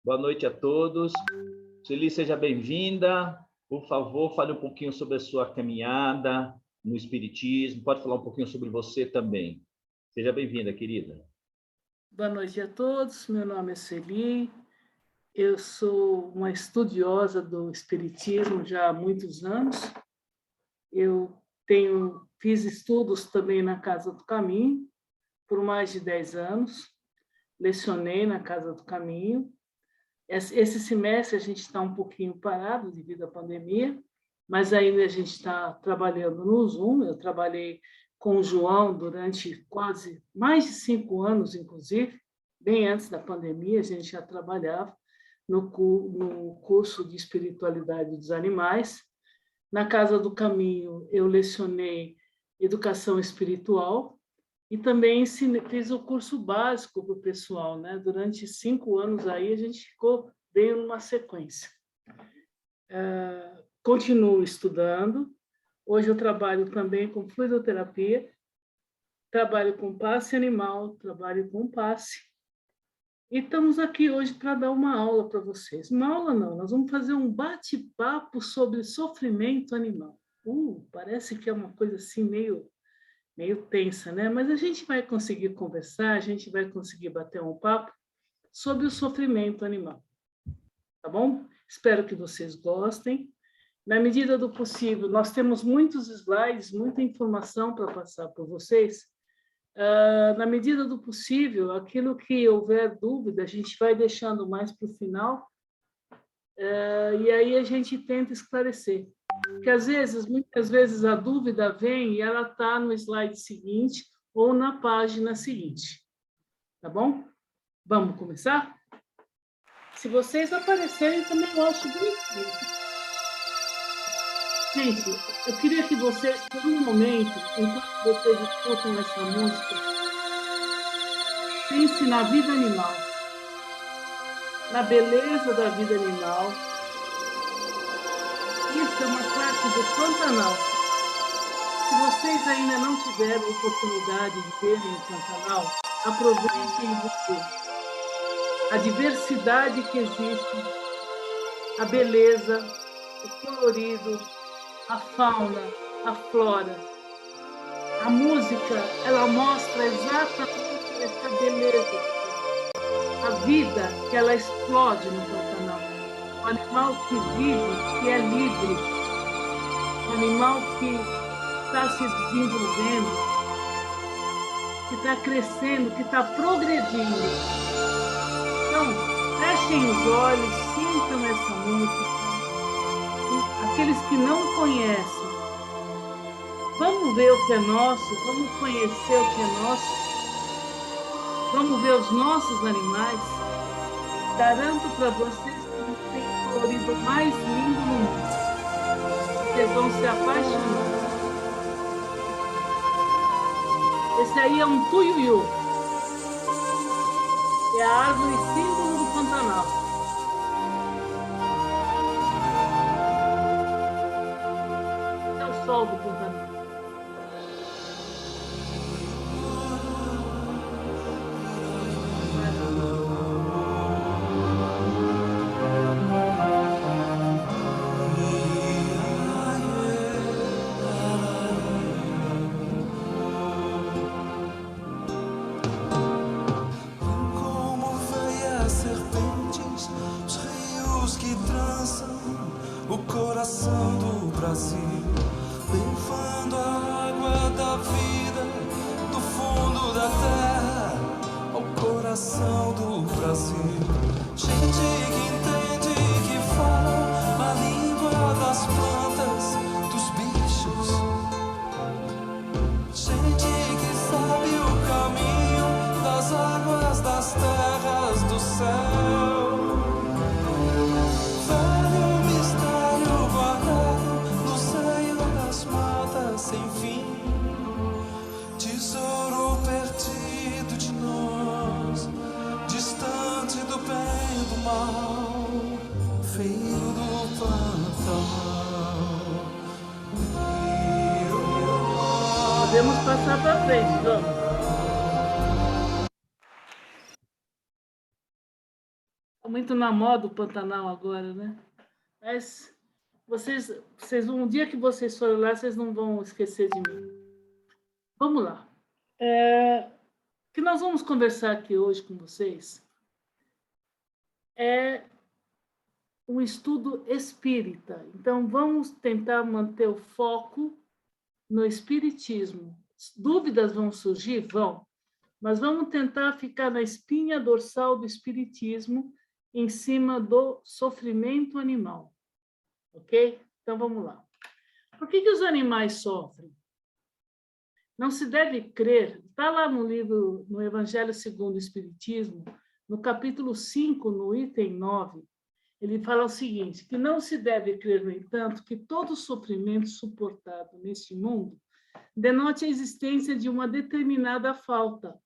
Boa noite a todos. Sueli, seja bem-vinda. Por favor, fale um pouquinho sobre a sua caminhada no Espiritismo. Pode falar um pouquinho sobre você também. Seja bem-vinda, querida. Boa noite a todos. Meu nome é Sueli. Eu sou uma estudiosa do Espiritismo já há muitos anos. Eu fiz estudos também na Casa do Caminho por mais de 10 anos. Lecionei na Casa do Caminho. Esse semestre a gente está um pouquinho parado devido à pandemia, mas ainda a gente está trabalhando no Zoom. Eu trabalhei com o João durante quase mais de 5 anos, inclusive, bem antes da pandemia, a gente já trabalhava no curso de Espiritualidade dos Animais. Na Casa do Caminho, eu lecionei Educação Espiritual e também fiz o curso básico para o pessoal, né? Durante 5 anos aí a gente ficou bem numa sequência. Continuo estudando. Hoje eu trabalho também com fluidoterapia, trabalho com passe animal, trabalho com passe. E estamos aqui hoje para dar uma aula para vocês. Uma aula não, nós vamos fazer um bate-papo sobre sofrimento animal. Parece que é uma coisa assim meio tensa, né? Mas a gente vai conseguir conversar, a gente vai conseguir bater um papo sobre o sofrimento animal. Tá bom? Espero que vocês gostem. Na medida do possível, nós temos muitos slides, muita informação para passar para vocês. Na medida do possível, aquilo que houver dúvida, a gente vai deixando mais para o final, e aí a gente tenta esclarecer. Porque, muitas vezes, a dúvida vem e ela está no slide seguinte ou na página seguinte. Tá bom? Vamos começar? Se vocês aparecerem, também eu acho bonitinho. Gente, eu queria que vocês, por um momento, enquanto vocês escutam essa música, pensem na vida animal, na beleza da vida animal. Isso é uma parte do Pantanal. Se vocês ainda não tiveram a oportunidade de verem o Pantanal, aproveitem e ver a diversidade que existe, a beleza, o colorido, a fauna, a flora. A música, ela mostra exatamente essa beleza, a vida que ela explode no Pantanal. O animal que vive, que é livre, o animal que está se desenvolvendo, que está crescendo, que está progredindo. Então, fechem os olhos, sintam essa música. Aqueles que não conhecem, vamos ver o que é nosso, vamos conhecer o que é nosso, vamos ver os nossos animais. Garanto para vocês que não tem o colorido mais lindo no mundo. Vocês vão se apaixonar. Esse aí é um tuiuiu, é a árvore símbolo do Pantanal. É o sol do Pantanal. Podemos passar para frente, vamos. Está muito na moda o Pantanal agora, né? Mas um dia que vocês forem lá, vocês não vão esquecer de mim. Vamos lá. O que nós vamos conversar aqui hoje com vocês é um estudo espírita. Então, vamos tentar manter o foco no espiritismo. Dúvidas vão surgir? Vão. Mas vamos tentar ficar na espinha dorsal do espiritismo, em cima do sofrimento animal. Ok? Então, vamos lá. Por que os animais sofrem? Não se deve crer, está lá no livro, no Evangelho segundo o Espiritismo, no capítulo 5, no item 9, ele fala o seguinte, que não se deve crer, no entanto, que todo sofrimento suportado neste mundo denote a existência de uma determinada falta.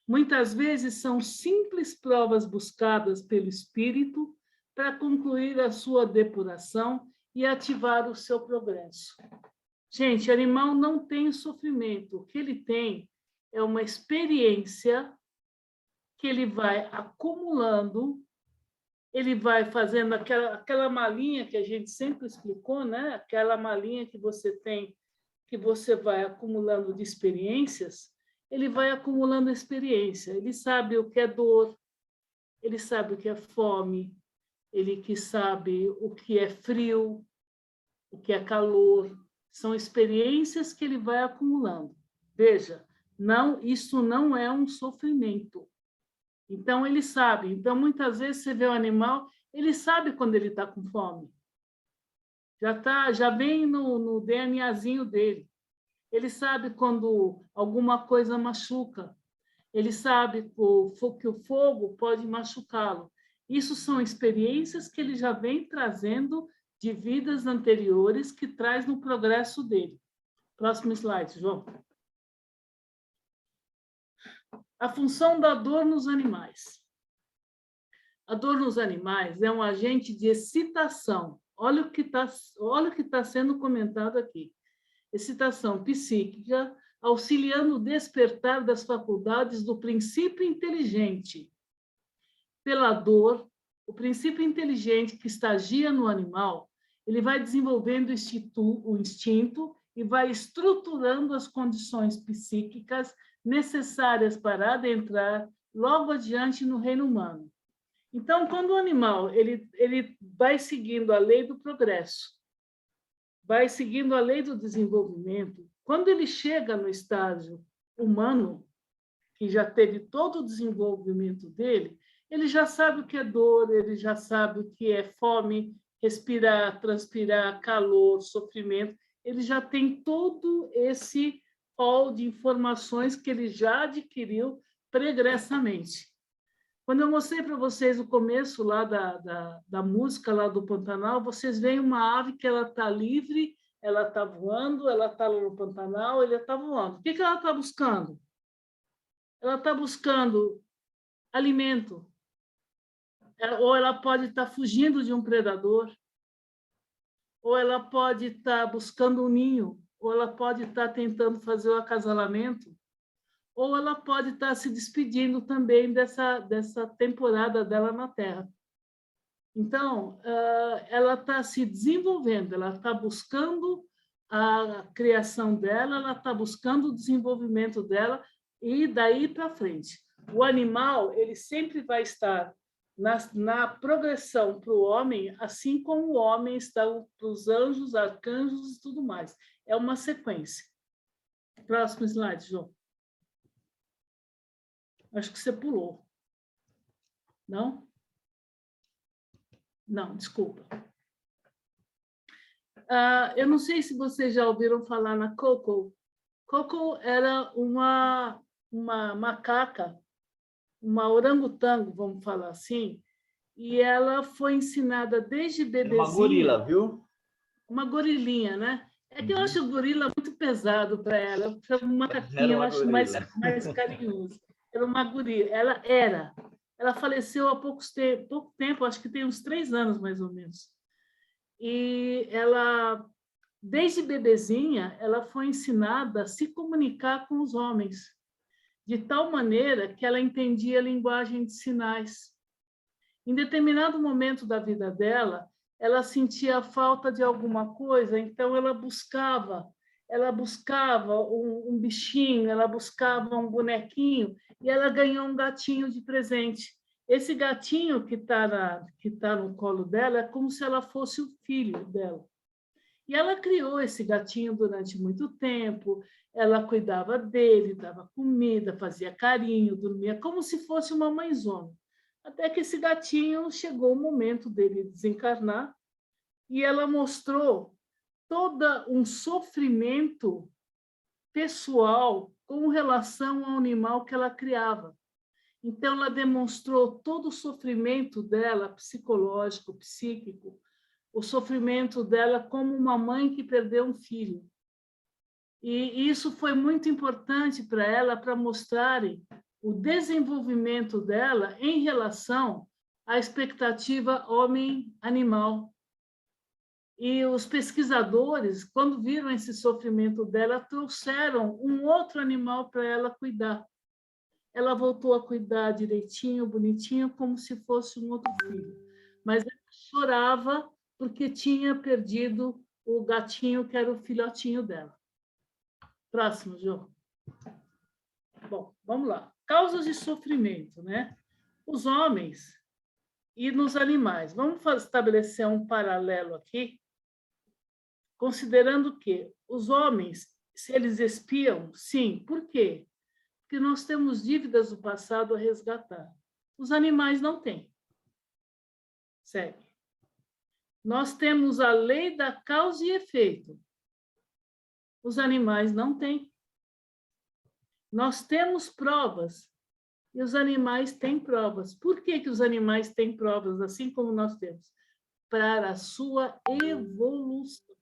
Muitas vezes são simples provas buscadas pelo espírito para concluir a sua depuração e ativar o seu progresso. Gente, animal não tem sofrimento. O que ele tem é uma experiência que ele vai acumulando, ele vai fazendo aquela malinha que a gente sempre explicou, né? Aquela malinha que você tem, que você vai acumulando de experiências, ele vai acumulando experiência. Ele sabe o que é dor, ele sabe o que é fome, ele que sabe o que é frio, o que é calor. São experiências que ele vai acumulando. Veja, isso não é um sofrimento. Então, ele sabe. Então, muitas vezes, você vê o animal, ele sabe quando ele está com fome. Já vem no DNAzinho dele. Ele sabe quando alguma coisa machuca. Ele sabe que o fogo pode machucá-lo. Isso são experiências que ele já vem trazendo de vidas anteriores que traz no progresso dele. Próximo slide, João. A função da dor nos animais. A dor nos animais é um agente de excitação. Olha o que está sendo comentado aqui. Excitação psíquica, auxiliando o despertar das faculdades do princípio inteligente. Pela dor, o princípio inteligente que estagia no animal, ele vai desenvolvendo o instinto e vai estruturando as condições psíquicas necessárias para adentrar logo adiante no reino humano. Então, quando o animal ele vai seguindo a lei do progresso, vai seguindo a lei do desenvolvimento, quando ele chega no estágio humano, que já teve todo o desenvolvimento dele, ele já sabe o que é dor, ele já sabe o que é fome, respirar, transpirar, calor, sofrimento. Ele já tem todo esse hall de informações que ele já adquiriu pregressamente. Quando eu mostrei para vocês o começo lá da música lá do Pantanal, vocês veem uma ave que ela está livre, ela está voando, ela está lá no Pantanal, ela está voando. O que ela está buscando? Ela está buscando alimento. Ou ela pode estar fugindo de um predador, ou ela pode estar buscando um ninho, ou ela pode estar tentando fazer o acasalamento, ou ela pode estar se despedindo também dessa temporada dela na Terra. Então, ela está se desenvolvendo, ela está buscando a criação dela, ela está buscando o desenvolvimento dela, e daí para frente. O animal ele sempre vai estar na progressão para o homem, assim como o homem está para os anjos, arcanjos e tudo mais. É uma sequência. Próximo slide, João. Acho que você pulou. Não? Não, desculpa. Eu não sei se vocês já ouviram falar na Coco. Coco era uma macaca, uma orangotango, vamos falar assim, e ela foi ensinada desde bebezinha... Uma gorila, viu? Uma gorilinha, né? É que eu acho o gorila muito pesado para ela. Uma macaquinha eu acho mais carinhoso. Era uma gorila. Ela faleceu há pouco tempo, acho que tem uns 3 anos, mais ou menos. E ela, desde bebezinha, ela foi ensinada a se comunicar com os homens, de tal maneira que ela entendia a linguagem de sinais. Em determinado momento da vida dela, ela sentia falta de alguma coisa, então ela buscava um bichinho, ela buscava um bonequinho, e ela ganhou um gatinho de presente. Esse gatinho que tá no colo dela é como se ela fosse o filho dela. E ela criou esse gatinho durante muito tempo, ela cuidava dele, dava comida, fazia carinho, dormia como se fosse uma mãezona. Até que esse gatinho chegou o momento dele desencarnar e ela mostrou todo um sofrimento pessoal com relação ao animal que ela criava. Então, ela demonstrou todo o sofrimento dela, psicológico, psíquico, o sofrimento dela como uma mãe que perdeu um filho. E isso foi muito importante para ela, para mostrarem o desenvolvimento dela em relação à expectativa homem-animal. E os pesquisadores, quando viram esse sofrimento dela, trouxeram um outro animal para ela cuidar. Ela voltou a cuidar direitinho, bonitinho, como se fosse um outro filho. Mas ela chorava porque tinha perdido o gatinho, que era o filhotinho dela. Próximo, João. Bom, vamos lá. Causas de sofrimento, né? Os homens e nos animais. Vamos estabelecer um paralelo aqui, considerando que os homens, se eles espiam, sim. Por quê? Porque nós temos dívidas do passado a resgatar. Os animais não têm. Segue. Nós temos a lei da causa e efeito. Os animais não têm. Nós temos provas e os animais têm provas. Por que que os animais têm provas, assim como nós temos? Para a sua evolução.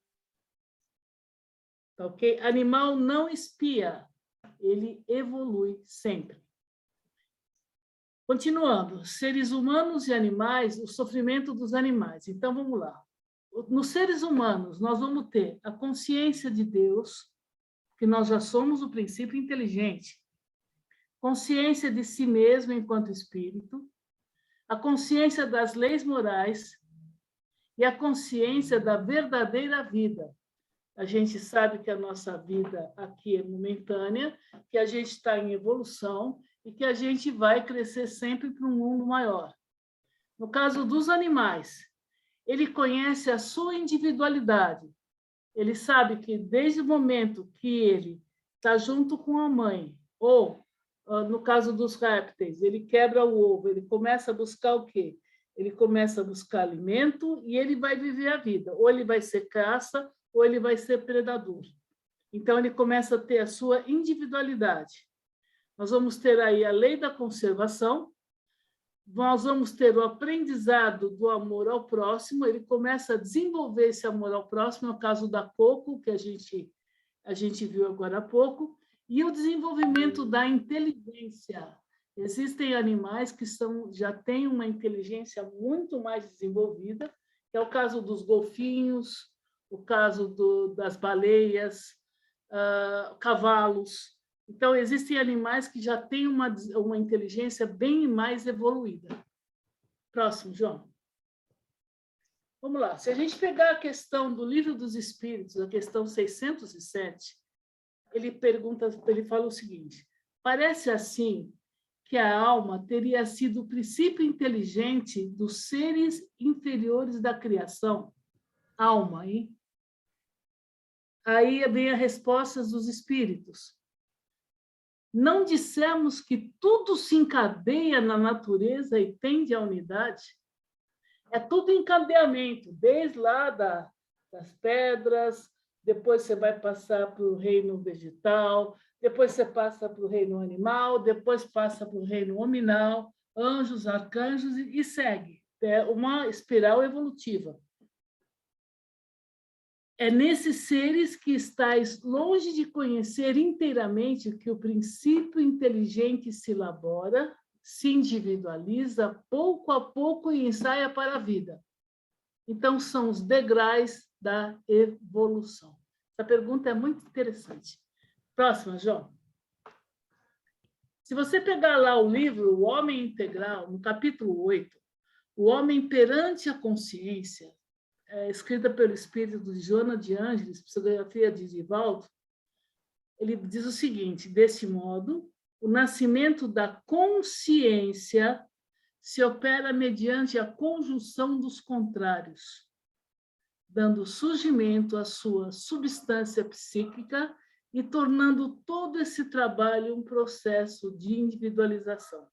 Tá, ok? Animal não espia, ele evolui sempre. Continuando, seres humanos e animais, o sofrimento dos animais. Então, vamos lá. Nos seres humanos, nós vamos ter a consciência de Deus, que nós já somos o princípio inteligente, consciência de si mesmo enquanto espírito, a consciência das leis morais e a consciência da verdadeira vida. A gente sabe que a nossa vida aqui é momentânea, que a gente está em evolução e que a gente vai crescer sempre para um mundo maior. No caso dos animais, ele conhece a sua individualidade. Ele sabe que desde o momento que ele está junto com a mãe, ou, no caso dos répteis, ele quebra o ovo, ele começa a buscar o quê? Ele começa a buscar alimento e ele vai viver a vida. Ou ele vai ser caça, ou ele vai ser predador. Então, ele começa a ter a sua individualidade. Nós vamos ter aí a lei da conservação, nós vamos ter o aprendizado do amor ao próximo, ele começa a desenvolver esse amor ao próximo, no caso da Coco, que a gente viu agora há pouco, e o desenvolvimento da inteligência. Existem animais que já têm uma inteligência muito mais desenvolvida, que é o caso dos golfinhos, o caso das baleias, cavalos. Então, existem animais que já têm uma inteligência bem mais evoluída. Próximo, João. Vamos lá. Se a gente pegar a questão do Livro dos Espíritos, a questão 607, ele fala o seguinte: parece assim que a alma teria sido o princípio inteligente dos seres inferiores da criação. Alma, hein? Aí vem a resposta dos espíritos. Não dissemos que tudo se encadeia na natureza e tende à unidade? É tudo encadeamento, desde lá das pedras, depois você vai passar para o reino vegetal, depois você passa para o reino animal, depois passa para o reino hominal, anjos, arcanjos, e segue. É uma espiral evolutiva. É nesses seres que estáis longe de conhecer inteiramente que o princípio inteligente se elabora, se individualiza pouco a pouco e ensaia para a vida. Então, são os degraus da evolução. Essa pergunta é muito interessante. Próxima, João. Se você pegar lá o livro O Homem Integral, no capítulo 8, O Homem perante a Consciência, escrita pelo espírito de Joana de Ângeles, psicografia de Divaldo, ele diz o seguinte: desse modo, o nascimento da consciência se opera mediante a conjunção dos contrários, dando surgimento à sua substância psíquica e tornando todo esse trabalho um processo de individualização.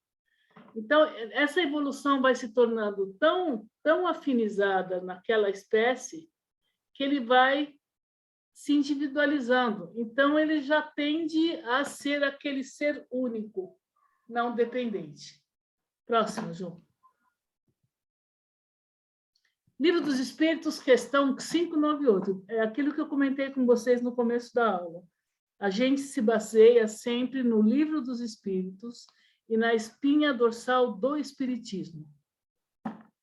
Então, essa evolução vai se tornando tão afinizada naquela espécie que ele vai se individualizando. Então, ele já tende a ser aquele ser único, não dependente. Próximo, João. Livro dos Espíritos, questão 598. É aquilo que eu comentei com vocês no começo da aula. A gente se baseia sempre no Livro dos Espíritos e na espinha dorsal do Espiritismo.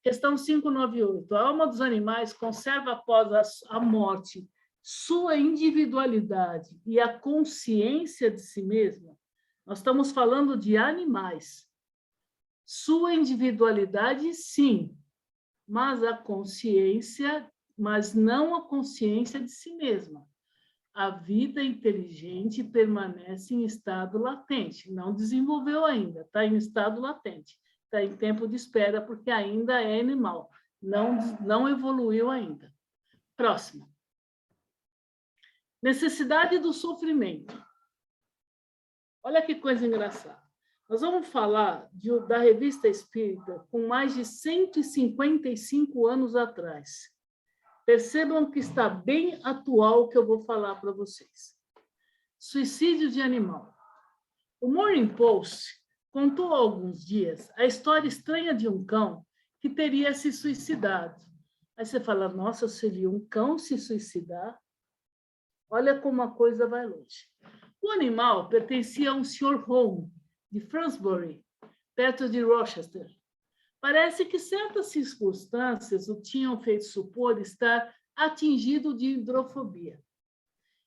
Questão 598. A alma dos animais conserva após a morte sua individualidade e a consciência de si mesma. Nós estamos falando de animais. Sua individualidade, sim, mas a consciência, mas não a consciência de si mesma. A vida inteligente permanece em estado latente, não desenvolveu ainda, está em estado latente, está em tempo de espera, porque ainda é animal, não evoluiu ainda. Próximo. Necessidade do sofrimento. Olha que coisa engraçada. Nós vamos falar da Revista Espírita com mais de 155 anos atrás. Percebam que está bem atual o que eu vou falar para vocês. Suicídio de animal. O Morning Post contou há alguns dias a história estranha de um cão que teria se suicidado. Aí você fala, nossa, seria um cão se suicidar? Olha como a coisa vai longe. O animal pertencia a um Sr. Home, de Fransbury, perto de Rochester. Parece que certas circunstâncias o tinham feito supor estar atingido de hidrofobia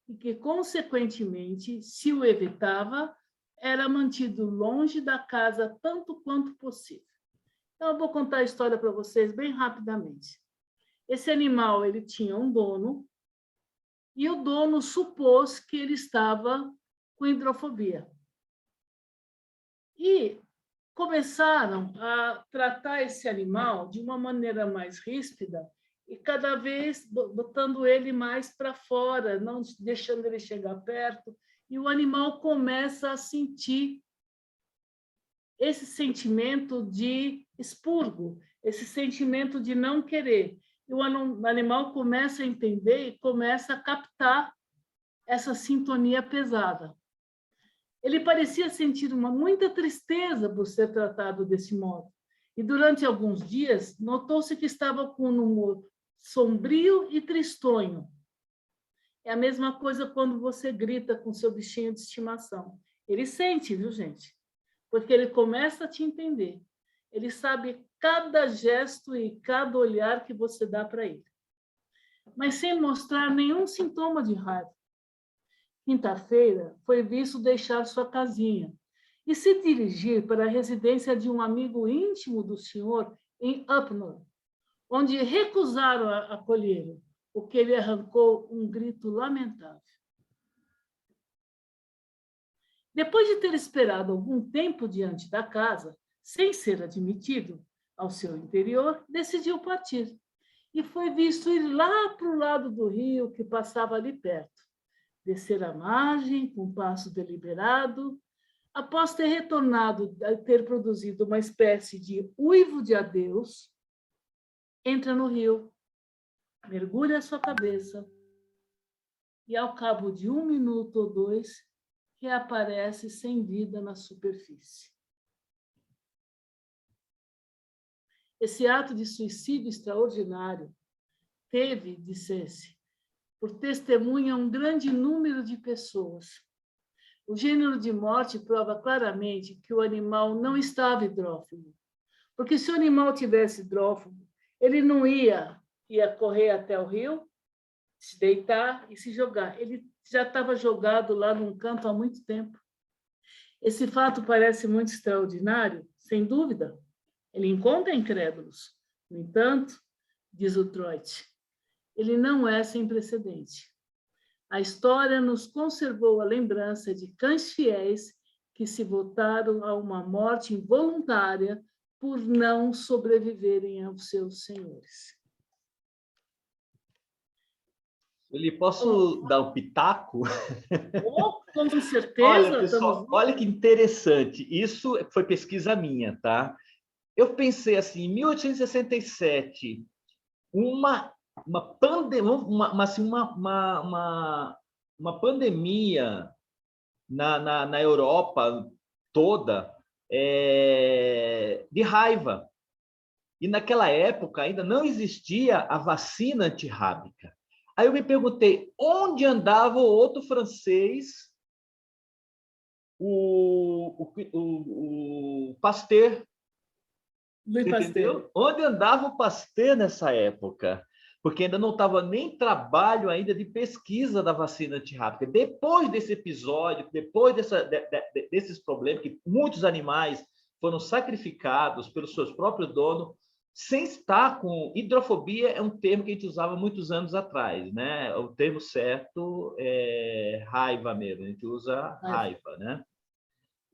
e que, consequentemente, se o evitava, era mantido longe da casa tanto quanto possível. Então, eu vou contar a história para vocês bem rapidamente. Esse animal ele tinha um dono e o dono supôs que ele estava com hidrofobia. E começaram a tratar esse animal de uma maneira mais ríspida e cada vez botando ele mais para fora, não deixando ele chegar perto, e o animal começa a sentir esse sentimento de expurgo, esse sentimento de não querer. E o animal começa a entender e começa a captar essa sintonia pesada. Ele parecia sentir muita tristeza por ser tratado desse modo. E durante alguns dias, notou-se que estava com um humor sombrio e tristonho. É a mesma coisa quando você grita com seu bichinho de estimação. Ele sente, viu, gente? Porque ele começa a te entender. Ele sabe cada gesto e cada olhar que você dá para ele. Mas sem mostrar nenhum sintoma de raiva. Quinta-feira, foi visto deixar sua casinha e se dirigir para a residência de um amigo íntimo do senhor em Upnor, onde recusaram acolhê-lo, o que ele arrancou um grito lamentável. Depois de ter esperado algum tempo diante da casa, sem ser admitido ao seu interior, decidiu partir e foi visto ir lá para o lado do rio que passava ali perto. Descer a margem com passo deliberado, após ter retornado, ter produzido uma espécie de uivo de adeus, entra no rio, mergulha a sua cabeça e, ao cabo de 1 minuto ou 2, reaparece sem vida na superfície. Esse ato de suicídio extraordinário teve, dissesse, por testemunha um grande número de pessoas. O gênero de morte prova claramente que o animal não estava hidrófobo, porque se o animal tivesse hidrófobo, ele não ia correr até o rio, se deitar e se jogar. Ele já estava jogado lá num canto há muito tempo. Esse fato parece muito extraordinário, sem dúvida. Ele encontra incrédulos, No entanto, diz o Troit, ele não é sem precedente. A história nos conservou a lembrança de cães fiéis que se voltaram a uma morte involuntária por não sobreviverem aos seus senhores. Posso dar um pitaco? Oh, com certeza. Olha, pessoal, olha que interessante. Isso foi pesquisa minha, tá? Eu pensei assim, em 1867, uma pandemia na Europa toda de raiva. E naquela época ainda não existia a vacina antirrábica. Aí eu me perguntei, onde andava o outro francês, o Pasteur? Louis Entendeu? Pasteur. Onde andava o Pasteur nessa época? Porque ainda não estava nem trabalho ainda de pesquisa da vacina antirrábica. Depois desse episódio, depois desses problemas, que muitos animais foram sacrificados pelos seus próprios donos, sem estar com... Hidrofobia é um termo que a gente usava muitos anos atrás, né? O termo certo é raiva mesmo, a gente usa raiva, né?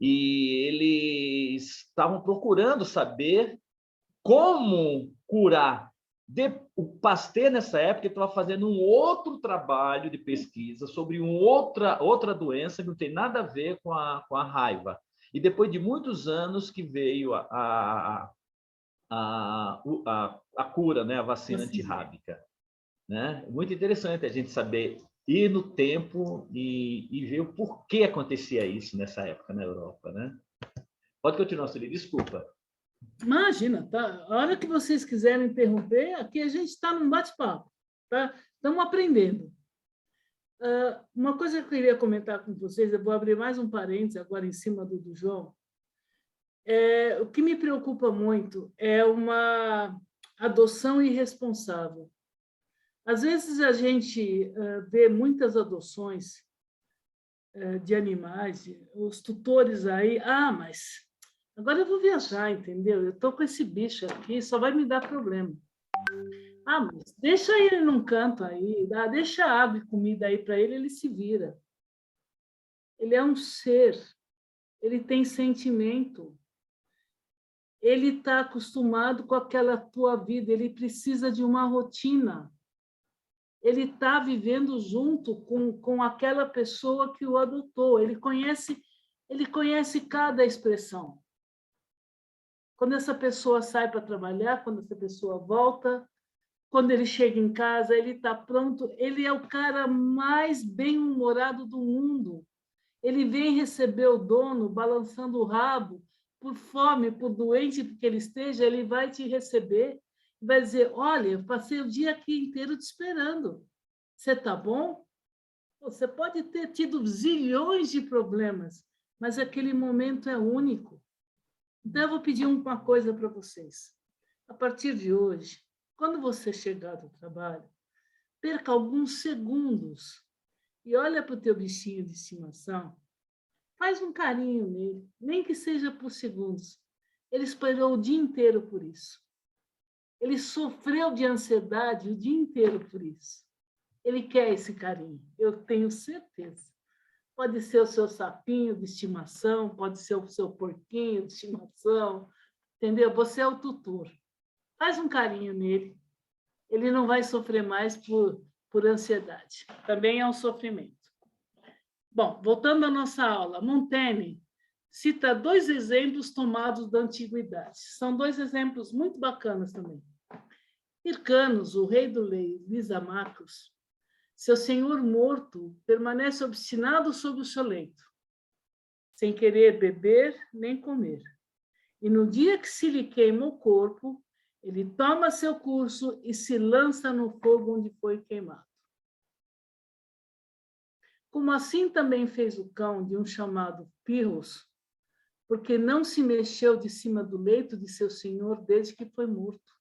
E eles estavam procurando saber como curar. O Pasteur, nessa época, estava fazendo um outro trabalho de pesquisa sobre outra doença que não tem nada a ver com a raiva. E depois de muitos anos que veio a cura, né? A vacina antirrábica. Né? Muito interessante a gente saber ir no tempo e ver o porquê acontecia isso nessa época na Europa. Né? Pode continuar, Sueli, desculpa. Imagina, tá? A hora que vocês quiserem interromper, aqui a gente está num bate-papo, tá? Estamos aprendendo. Uma coisa que eu queria comentar com vocês, eu vou abrir mais um parênteses agora em cima do João. O que me preocupa muito é uma adoção irresponsável. Às vezes a gente vê muitas adoções de animais, os tutores aí, mas agora eu vou viajar, entendeu? Eu estou com esse bicho aqui, só vai me dar problema. Mas deixa ele num canto aí, deixa água e comida aí para ele, ele se vira. Ele é um ser, ele tem sentimento. Ele está acostumado com aquela tua vida, ele precisa de uma rotina. Ele está vivendo junto com aquela pessoa que o adotou. Ele conhece cada expressão. Quando essa pessoa sai para trabalhar, quando essa pessoa volta, quando ele chega em casa, ele está pronto. Ele é o cara mais bem-humorado do mundo. Ele vem receber o dono balançando o rabo, por fome, por doente que ele esteja, ele vai te receber e vai dizer, olha, eu passei o dia aqui inteiro te esperando. Você está bom? Você pode ter tido zilhões de problemas, mas aquele momento é único. Então, eu vou pedir uma coisa para vocês. A partir de hoje, quando você chegar do trabalho, perca alguns segundos e olha para o teu bichinho de estimação, faz um carinho nele, nem que seja por segundos. Ele esperou o dia inteiro por isso. Ele sofreu de ansiedade o dia inteiro por isso. Ele quer esse carinho, eu tenho certeza. Pode ser o seu sapinho de estimação, pode ser o seu porquinho de estimação, entendeu? Você é o tutor. Faz um carinho nele. Ele não vai sofrer mais por ansiedade. Também é um sofrimento. Bom, voltando à nossa aula, Montaigne cita 2 exemplos tomados da antiguidade. São 2 exemplos muito bacanas também. Hircanos, o rei do Lysimachus, seu senhor morto permanece obstinado sobre o seu leito, sem querer beber nem comer. E no dia que se lhe queima o corpo, ele toma seu curso e se lança no fogo onde foi queimado. Como assim também fez o cão de um chamado Pirros, porque não se mexeu de cima do leito de seu senhor desde que foi morto.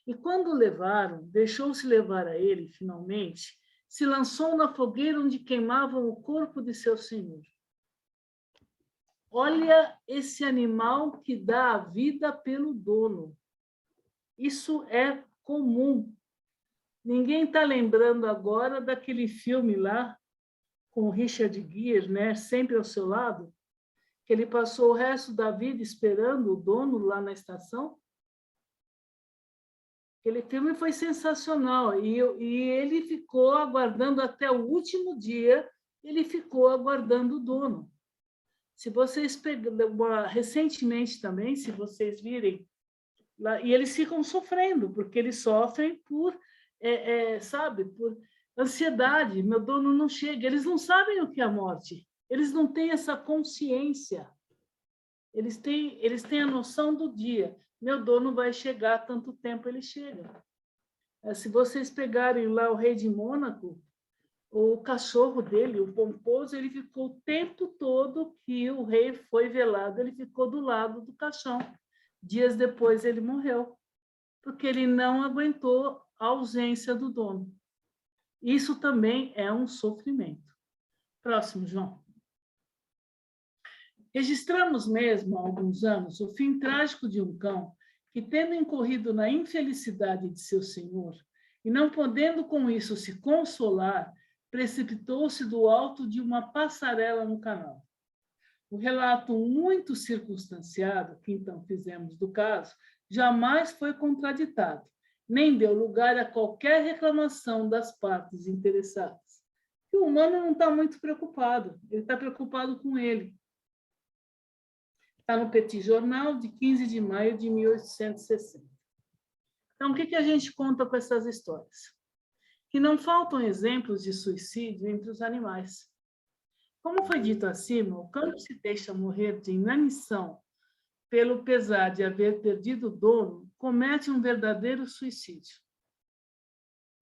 E quando o levaram, deixou-se levar a ele, finalmente, se lançou na fogueira onde queimavam o corpo de seu senhor. Olha esse animal que dá a vida pelo dono. Isso é comum. Ninguém está lembrando agora daquele filme lá, com o Richard Gere, né? Sempre ao seu lado, que ele passou o resto da vida esperando o dono lá na estação. Aquele filme foi sensacional e ele ficou aguardando até o último dia, ele ficou aguardando o dono. Se vocês recentemente também, se vocês virem, lá, e eles ficam sofrendo, porque eles sofrem por, sabe, por ansiedade. Meu dono não chega, eles não sabem o que é a morte, eles não têm essa consciência, eles têm a noção do dia. Meu dono vai chegar, tanto tempo ele chega. Se vocês pegarem lá o rei de Mônaco, o cachorro dele, o Pomposo, ele ficou o tempo todo que o rei foi velado, ele ficou do lado do caixão. Dias depois ele morreu, porque ele não aguentou a ausência do dono. Isso também é um sofrimento. Próximo, João. Registramos mesmo há alguns anos o fim trágico de um cão que, tendo incorrido na infelicidade de seu senhor e não podendo com isso se consolar, precipitou-se do alto de uma passarela no canal. O relato muito circunstanciado que então fizemos do caso jamais foi contraditado, nem deu lugar a qualquer reclamação das partes interessadas. E o humano não está muito preocupado, ele está preocupado com ele. Está no Petit Jornal, de 15 de maio de 1860. Então, o que a gente conta com essas histórias? Que não faltam exemplos de suicídio entre os animais. Como foi dito acima, o cão se deixa morrer de inanição pelo pesar de haver perdido o dono, comete um verdadeiro suicídio.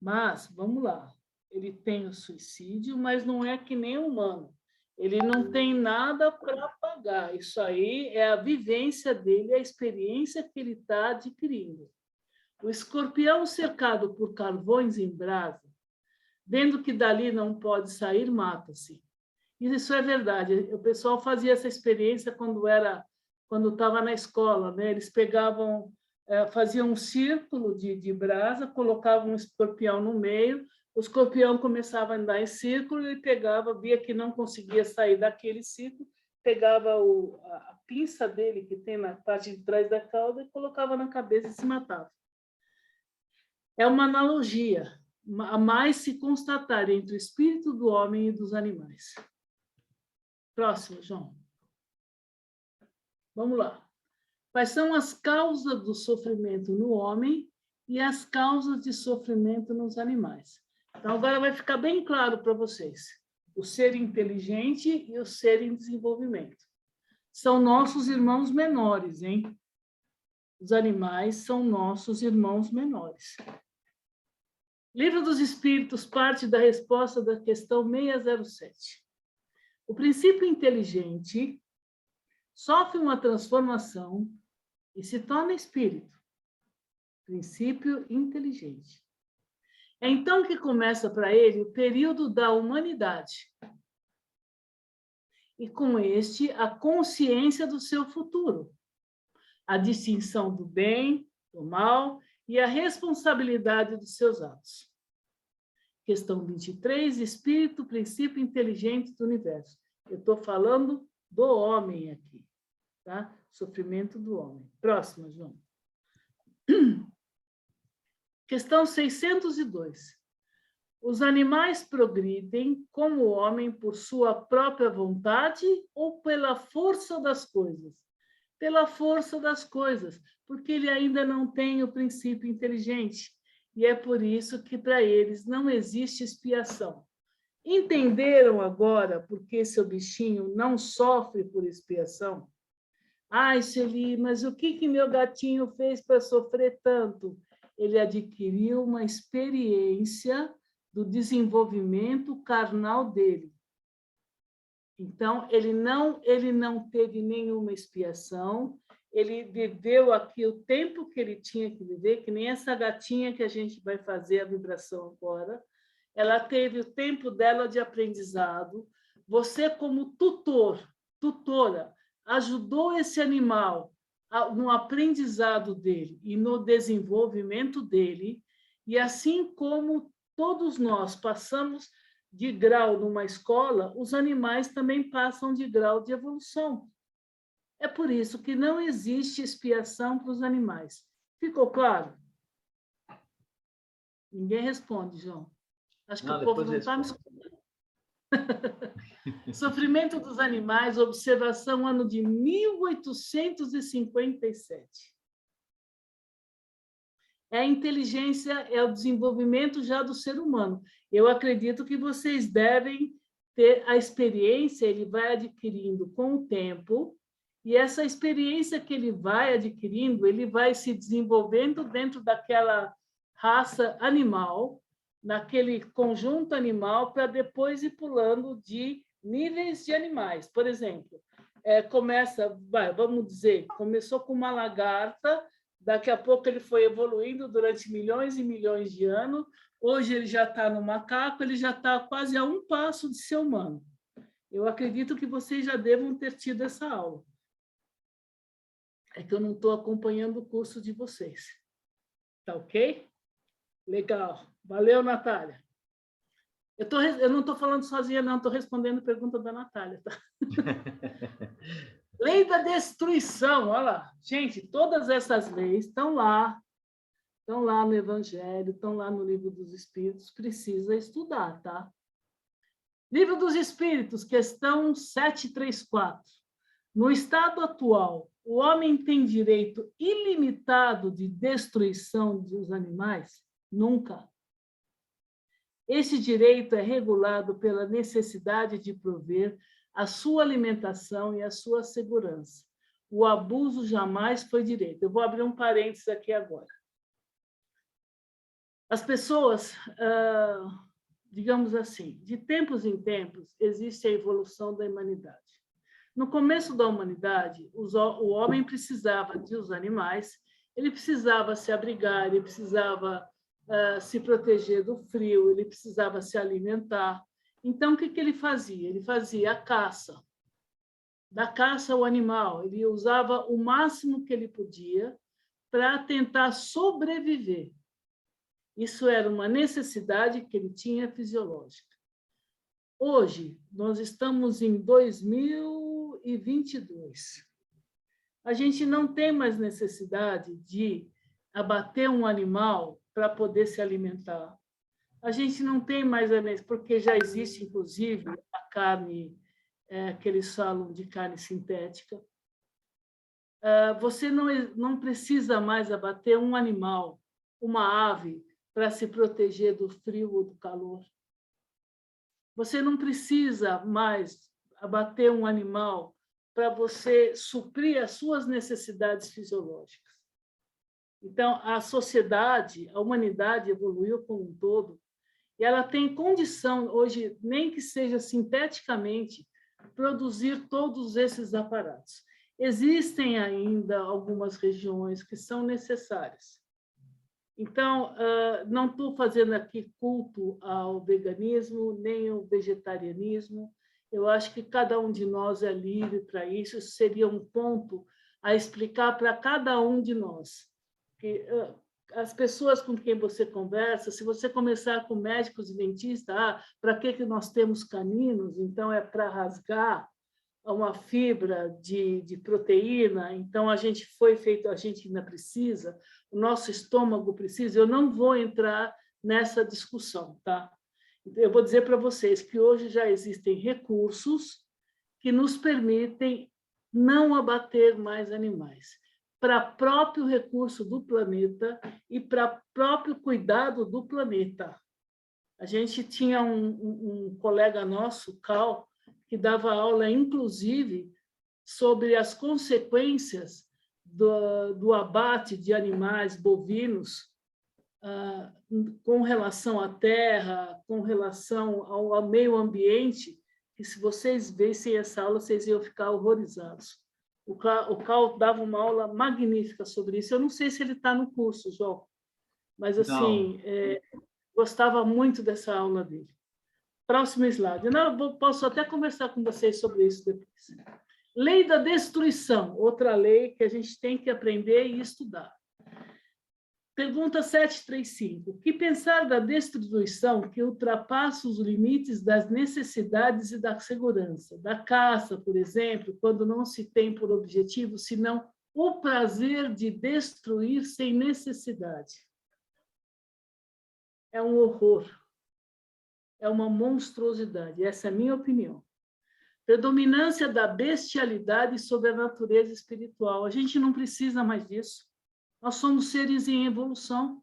Mas, vamos lá, ele tem o suicídio, mas não é que nem humano. Ele não tem nada para pagar. Isso aí é a vivência dele, a experiência que ele está adquirindo. O escorpião cercado por carvões em brasa, vendo que dali não pode sair, mata-se. Isso é verdade. O pessoal fazia essa experiência quando estava na escola, né? Eles pegavam, faziam um círculo de brasa, colocavam um escorpião no meio, o escorpião começava a andar em círculo, ele pegava, via que não conseguia sair daquele círculo, pegava a pinça dele, que tem na parte de trás da cauda, e colocava na cabeça e se matava. É uma analogia, a mais se constatar entre o espírito do homem e dos animais. Próximo, João. Vamos lá. Quais são as causas do sofrimento no homem e as causas de sofrimento nos animais? Então, agora vai ficar bem claro para vocês. O ser inteligente e o ser em desenvolvimento. São nossos irmãos menores, hein? Os animais são nossos irmãos menores. Livro dos Espíritos parte da resposta da questão 607. O princípio inteligente sofre uma transformação e se torna espírito. Princípio inteligente. É então que começa para ele o período da humanidade. E com este, a consciência do seu futuro, a distinção do bem, do mal e a responsabilidade dos seus atos. Questão 23, espírito, princípio inteligente do universo. Eu estou falando do homem aqui, tá? Sofrimento do homem. Próxima, João. Questão 602. Os animais progridem como o homem por sua própria vontade ou pela força das coisas? Pela força das coisas, porque ele ainda não tem o princípio inteligente. E é por isso que para eles não existe expiação. Entenderam agora por que seu bichinho não sofre por expiação? Ai, Sueli, mas o que meu gatinho fez para sofrer tanto? Ele adquiriu uma experiência do desenvolvimento carnal dele. Então, ele não teve nenhuma expiação, ele viveu aqui o tempo que ele tinha que viver, que nem essa gatinha que a gente vai fazer a vibração agora. Ela teve o tempo dela de aprendizado. Você, como tutora, ajudou esse animal no aprendizado dele e no desenvolvimento dele, e assim como todos nós passamos de grau numa escola, os animais também passam de grau de evolução. É por isso que não existe expiação para os animais. Ficou claro? Ninguém responde, João. Acho que o povo não está me escutando. Sofrimento dos animais, observação, ano de 1857. É a inteligência, é o desenvolvimento já do ser humano. Eu acredito que vocês devem ter a experiência, ele vai adquirindo com o tempo, e essa experiência que ele vai adquirindo, ele vai se desenvolvendo dentro daquela raça animal, naquele conjunto animal, para depois ir pulando de níveis de animais. Por exemplo, vamos dizer, começou com uma lagarta, daqui a pouco ele foi evoluindo durante milhões e milhões de anos, hoje ele já está no macaco, ele já está quase a um passo de ser humano. Eu acredito que vocês já devam ter tido essa aula. É que eu não estou acompanhando o curso de vocês. Tá ok? Legal. Valeu, Natália. Eu não estou falando sozinha, não. Estou respondendo a pergunta da Natália. Tá? Lei da destruição. Olha lá. Gente, todas essas leis estão lá no Evangelho, estão lá no Livro dos Espíritos. Precisa estudar, tá? Livro dos Espíritos, questão 734. No estado atual, o homem tem direito ilimitado de destruição dos animais? Nunca. Esse direito é regulado pela necessidade de prover a sua alimentação e a sua segurança. O abuso jamais foi direito. Eu vou abrir um parênteses aqui agora. As pessoas, digamos assim, de tempos em tempos, existe a evolução da humanidade. No começo da humanidade, o homem precisava dos animais, ele precisava se abrigar, ele precisava se proteger do frio, ele precisava se alimentar. Então, o que ele fazia? Ele fazia a caça. Da caça ao animal, ele usava o máximo que ele podia para tentar sobreviver. Isso era uma necessidade que ele tinha fisiológica. Hoje, nós estamos em 2022. A gente não tem mais necessidade de abater um animal para poder se alimentar. A gente não tem mais, porque já existe, inclusive, a carne, que eles falam de carne sintética. Você não precisa mais abater um animal, uma ave, para se proteger do frio ou do calor. Você não precisa mais abater um animal para você suprir as suas necessidades fisiológicas. Então, a sociedade, a humanidade evoluiu como um todo, e ela tem condição, hoje, nem que seja sinteticamente, produzir todos esses aparatos. Existem ainda algumas regiões que são necessárias. Então, não estou fazendo aqui culto ao veganismo, nem ao vegetarianismo. Eu acho que cada um de nós é livre para isso. Isso seria um ponto a explicar para cada um de nós. Que as pessoas com quem você conversa, se você começar com médicos e dentistas, para que nós temos caninos? Então, é para rasgar uma fibra de proteína, então a gente ainda precisa, o nosso estômago precisa. Eu não vou entrar nessa discussão, tá? Eu vou dizer para vocês que hoje já existem recursos que nos permitem não abater mais animais, para próprio recurso do planeta e para próprio cuidado do planeta. A gente tinha um colega nosso, Cal, que dava aula, inclusive, sobre as consequências do abate de animais bovinos com relação à terra, com relação ao meio ambiente, que se vocês vissem essa aula, vocês iam ficar horrorizados. O Cal dava uma aula magnífica sobre isso. Eu não sei se ele está no curso, João, mas assim, gostava muito dessa aula dele. Próximo slide. Não, posso até conversar com vocês sobre isso depois. Lei da destruição, outra lei que a gente tem que aprender e estudar. Pergunta 735. Que pensar da destruição que ultrapassa os limites das necessidades e da segurança? Da caça, por exemplo, quando não se tem por objetivo senão o prazer de destruir sem necessidade. É um horror. É uma monstruosidade. Essa é a minha opinião. Predominância da bestialidade sobre a natureza espiritual. A gente não precisa mais disso. Nós somos seres em evolução.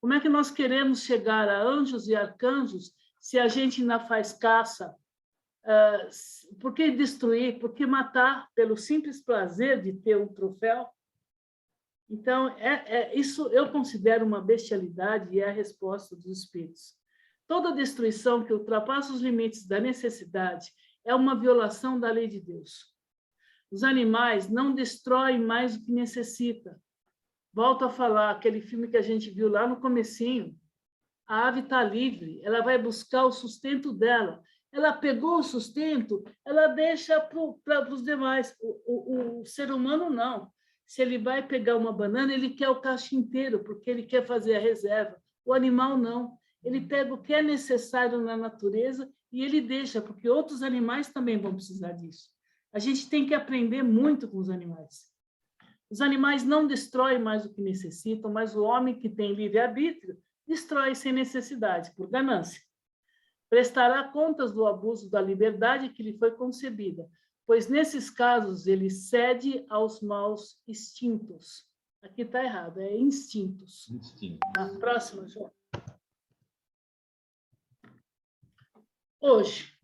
Como é que nós queremos chegar a anjos e arcanjos se a gente ainda faz caça? Por que destruir? Por que matar pelo simples prazer de ter um troféu? Então, isso eu considero uma bestialidade e é a resposta dos espíritos. Toda destruição que ultrapassa os limites da necessidade é uma violação da lei de Deus. Os animais não destroem mais o que necessita. Volto a falar, aquele filme que a gente viu lá no comecinho, a ave está livre, ela vai buscar o sustento dela. Ela pegou o sustento, ela deixa para os demais. O ser humano não. Se ele vai pegar uma banana, ele quer o cacho inteiro, porque ele quer fazer a reserva. O animal não. Ele pega o que é necessário na natureza e ele deixa, porque outros animais também vão precisar disso. A gente tem que aprender muito com os animais. Os animais não destroem mais o que necessitam, mas o homem que tem livre-arbítrio destrói sem necessidade, por ganância. Prestará contas do abuso da liberdade que lhe foi concedida, pois nesses casos ele cede aos maus instintos. Aqui está errado, é instintos. Tá? Próxima, João. Hoje,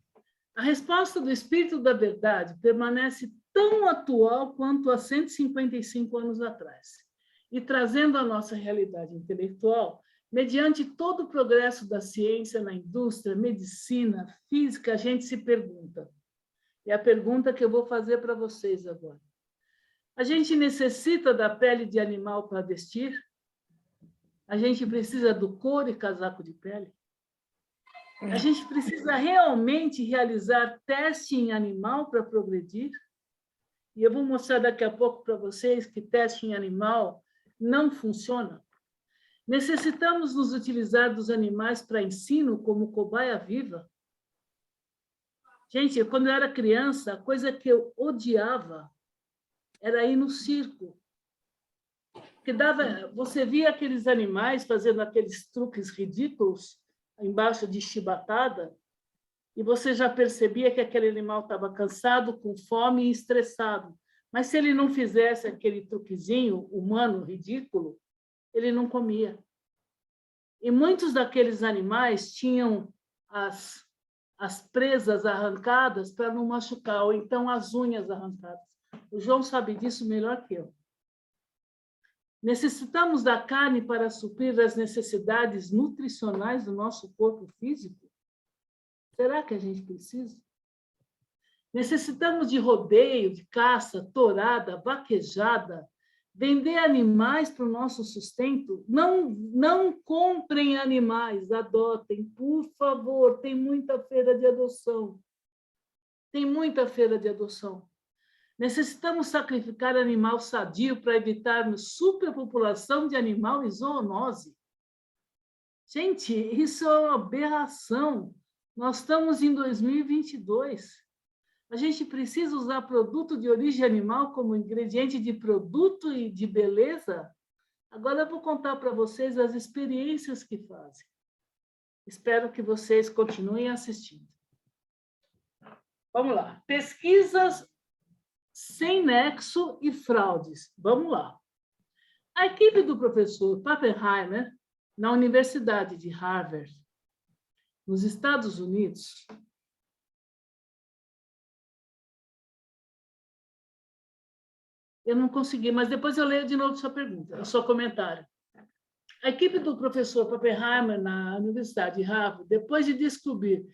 a resposta do Espírito da Verdade permanece tão atual quanto há 155 anos atrás, e trazendo a nossa realidade intelectual, mediante todo o progresso da ciência na indústria, medicina, física, a gente se pergunta, e a pergunta que eu vou fazer para vocês agora. A gente necessita da pele de animal para vestir? A gente precisa do couro e casaco de pele? A gente precisa realmente realizar teste em animal para progredir? E eu vou mostrar daqui a pouco para vocês que teste em animal não funciona. Necessitamos nos utilizar dos animais para ensino como cobaia viva? Gente, quando eu era criança, a coisa que eu odiava era ir no circo. Porque você via aqueles animais fazendo aqueles truques ridículos embaixo de chibatada, e você já percebia que aquele animal estava cansado, com fome e estressado. Mas se ele não fizesse aquele truquezinho humano ridículo, ele não comia. E muitos daqueles animais tinham as presas arrancadas para não machucar, ou então as unhas arrancadas. O João sabe disso melhor que eu. Necessitamos da carne para suprir as necessidades nutricionais do nosso corpo físico? Será que a gente precisa? Necessitamos de rodeio, de caça, tourada, vaquejada, vender animais para o nosso sustento? Não comprem animais, adotem, por favor. Tem muita feira de adoção. Tem muita feira de adoção. Necessitamos sacrificar animal sadio para evitarmos superpopulação de animal e zoonose. Gente, isso é uma aberração. Nós estamos em 2022. A gente precisa usar produto de origem animal como ingrediente de produto e de beleza? Agora eu vou contar para vocês as experiências que fazem. Espero que vocês continuem assistindo. Vamos lá. Pesquisas sem nexo e fraudes. Vamos lá. A equipe do professor Pappenheimer, na Universidade de Harvard, nos Estados Unidos, eu não consegui, mas depois eu leio de novo sua pergunta, o seu comentário. A equipe do professor Pappenheimer, na Universidade de Harvard, depois de descobrir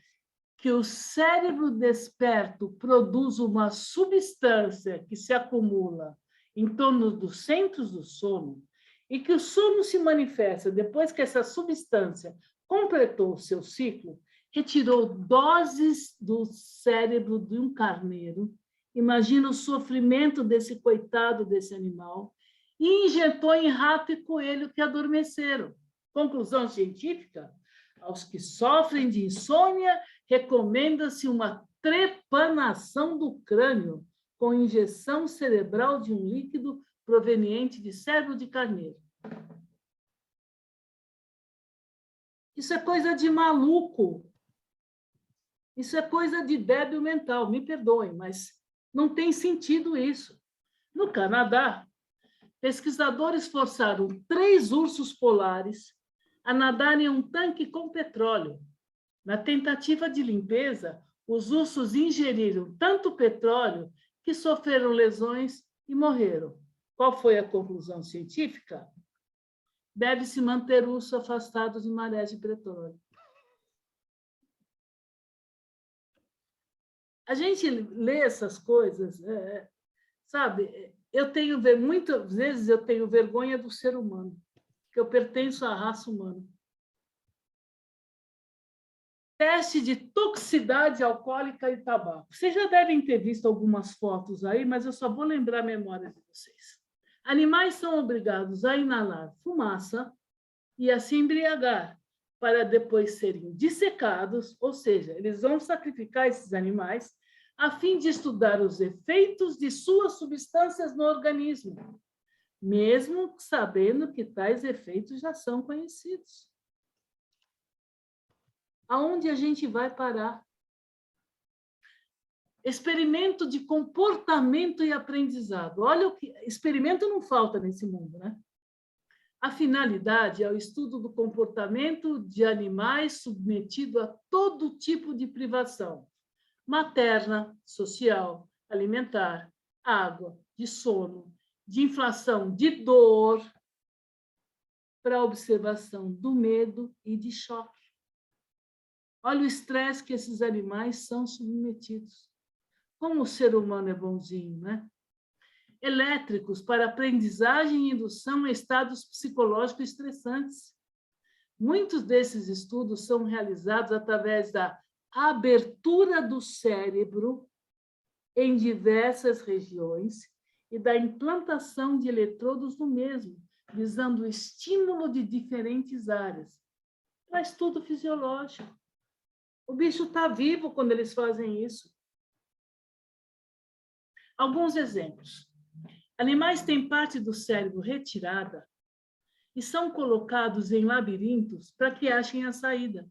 que o cérebro desperto produz uma substância que se acumula em torno dos centros do sono e que o sono se manifesta depois que essa substância completou o seu ciclo, retirou doses do cérebro de um carneiro Imagina o sofrimento desse coitado desse animal. E injetou em rato e coelho que adormeceram. Conclusão científica? Aos que sofrem de insônia, recomenda-se uma trepanação do crânio com injeção cerebral de um líquido proveniente de cérebro de carneiro. Isso é coisa de maluco. Isso é coisa de débil mental. Me perdoem, mas não tem sentido isso. No Canadá, pesquisadores forçaram 3 ursos polares a nadar em um tanque com petróleo. Na tentativa de limpeza, os ursos ingeriram tanto petróleo que sofreram lesões e morreram. Qual foi a conclusão científica? Deve-se manter o urso afastado de marés de petróleo. A gente lê essas coisas, sabe? Muitas vezes eu tenho vergonha do ser humano, que eu pertenço à raça humana. Teste de toxicidade alcoólica e tabaco. Vocês já devem ter visto algumas fotos aí, mas eu só vou lembrar a memória de vocês. Animais são obrigados a inalar fumaça e a se embriagar, para depois serem dissecados, ou seja, eles vão sacrificar esses animais a fim de estudar os efeitos de suas substâncias no organismo, mesmo sabendo que tais efeitos já são conhecidos. Aonde a gente vai parar? Experimento de comportamento e aprendizado. Olha o que experimento não falta nesse mundo, né? A finalidade é o estudo do comportamento de animais submetido a todo tipo de privação materna, social, alimentar, água, de sono, de inflação, de dor, para a observação do medo e de choque. Olha o estresse que esses animais são submetidos. Como o ser humano é bonzinho, né? Elétricos para aprendizagem e indução a estados psicológicos estressantes. Muitos desses estudos são realizados através da abertura do cérebro em diversas regiões e da implantação de eletrodos no mesmo, visando o estímulo de diferentes áreas. Para estudo fisiológico. O bicho está vivo quando eles fazem isso. Alguns exemplos. Animais têm parte do cérebro retirada e são colocados em labirintos para que achem a saída.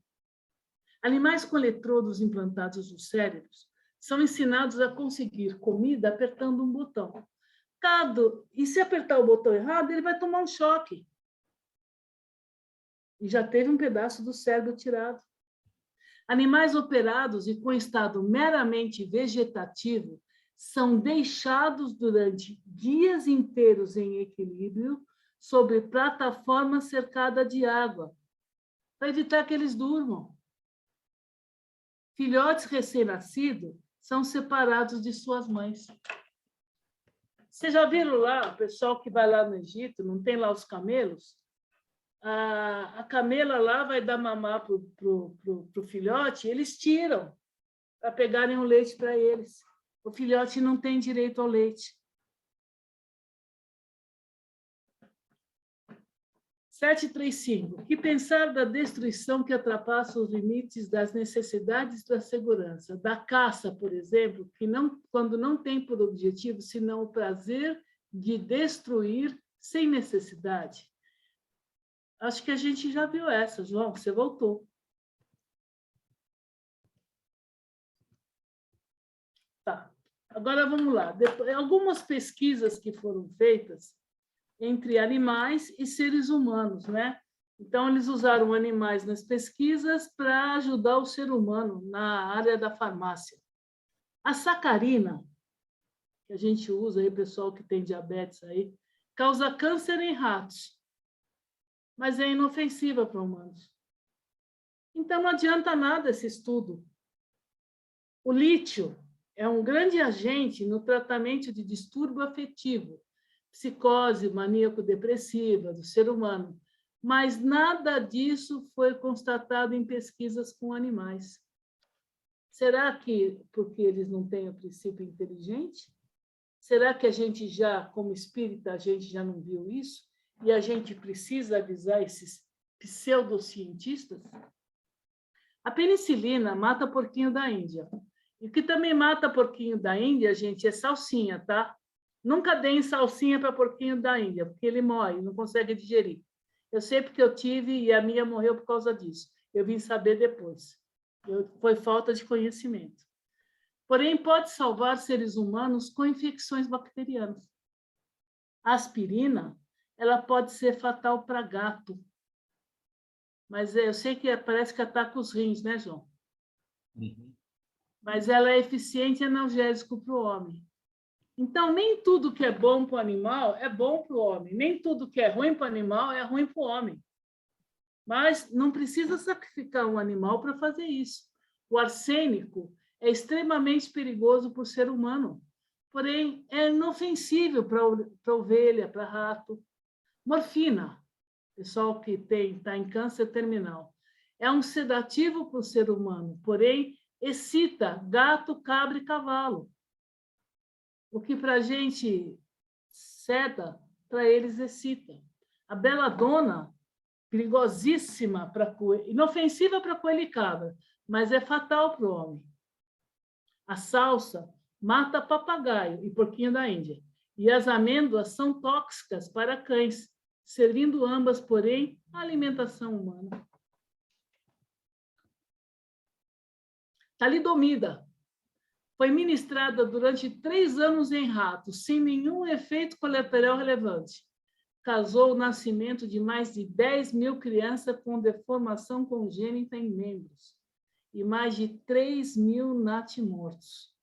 Animais com eletrodos implantados nos cérebros são ensinados a conseguir comida apertando um botão. E se apertar o botão errado, ele vai tomar um choque. E já teve um pedaço do cérebro tirado. Animais operados e com estado meramente vegetativo são deixados durante dias inteiros em equilíbrio sobre plataforma cercada de água, para evitar que eles durmam. Filhotes recém-nascidos são separados de suas mães. Vocês já viram lá, o pessoal que vai lá no Egito, não tem lá os camelos? A camela lá vai dar mamar para o filhote, eles tiram para pegarem o leite para eles. O filhote não tem direito ao leite. 735. Que pensar da destruição que ultrapassa os limites das necessidades da segurança, da caça, por exemplo, que quando não tem por objetivo senão o prazer de destruir sem necessidade. Acho que a gente já viu essa, João, você voltou. Tá. Agora vamos lá. Algumas pesquisas que foram feitas entre animais e seres humanos, né? Então, eles usaram animais nas pesquisas para ajudar o ser humano na área da farmácia. A sacarina, que a gente usa aí, pessoal que tem diabetes aí, causa câncer em ratos, mas é inofensiva para humanos. Então, não adianta nada esse estudo. O lítio é um grande agente no tratamento de distúrbio afetivo, psicose maníaco-depressiva do ser humano, mas nada disso foi constatado em pesquisas com animais. Será que porque eles não têm o princípio inteligente? Será que a gente já, como espírita, a gente já não viu isso? E a gente precisa avisar esses pseudocientistas? A penicilina mata porquinho da Índia. E o que também mata porquinho da Índia, gente, é salsinha, tá? Nunca deem salsinha para porquinho da Índia, porque ele morre, não consegue digerir. Eu sei porque eu tive e a minha morreu por causa disso. Eu vim saber depois. Foi falta de conhecimento. Porém, pode salvar seres humanos com infecções bacterianas. A aspirina, ela pode ser fatal para gato. Mas eu sei que parece que ataca os rins, né, João? Uhum. Mas ela é eficiente e analgésico para o homem. Então, nem tudo que é bom para o animal é bom para o homem. Nem tudo que é ruim para o animal é ruim para o homem. Mas não precisa sacrificar um animal para fazer isso. O arsênico é extremamente perigoso para o ser humano, porém é inofensível para ovelha, para rato. Morfina, pessoal que está em câncer terminal, é um sedativo para o ser humano, porém excita gato, cabra e cavalo. O que para a gente seda, para eles excita. A beladona, perigosíssima para coelho, inofensiva para coelho e cabra, mas é fatal para o homem. A salsa mata papagaio e porquinho da Índia. E as amêndoas são tóxicas para cães, servindo ambas, porém, a alimentação humana. Talidomida foi ministrada durante 3 anos em ratos, sem nenhum efeito colateral relevante. Causou o nascimento de mais de 10.000 crianças com deformação congênita em membros e mais de 3.000 natimortos,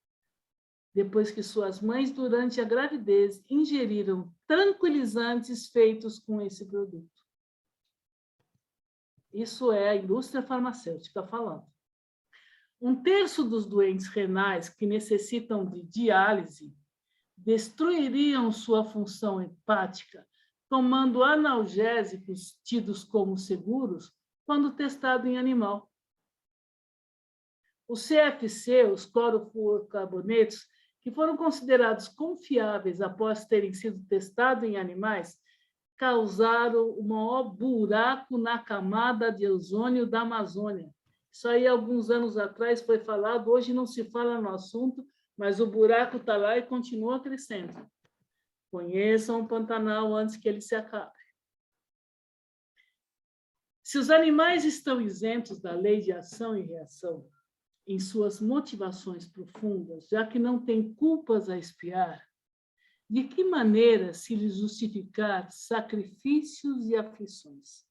depois que suas mães, durante a gravidez, ingeriram tranquilizantes feitos com esse produto. Isso é a indústria farmacêutica falando. 1/3 dos doentes renais que necessitam de diálise destruiriam sua função hepática tomando analgésicos tidos como seguros quando testado em animal. O CFC, os clorofluorcarbonetos, que foram considerados confiáveis após terem sido testados em animais, causaram o maior buraco na camada de ozônio da Amazônia. Isso aí, alguns anos atrás, foi falado, hoje não se fala no assunto, mas o buraco está lá e continua crescendo. Conheçam o Pantanal antes que ele se acabe. Se os animais estão isentos da lei de ação e reação em suas motivações profundas, já que não têm culpas a expiar, de que maneira se lhes justificar sacrifícios e aflições?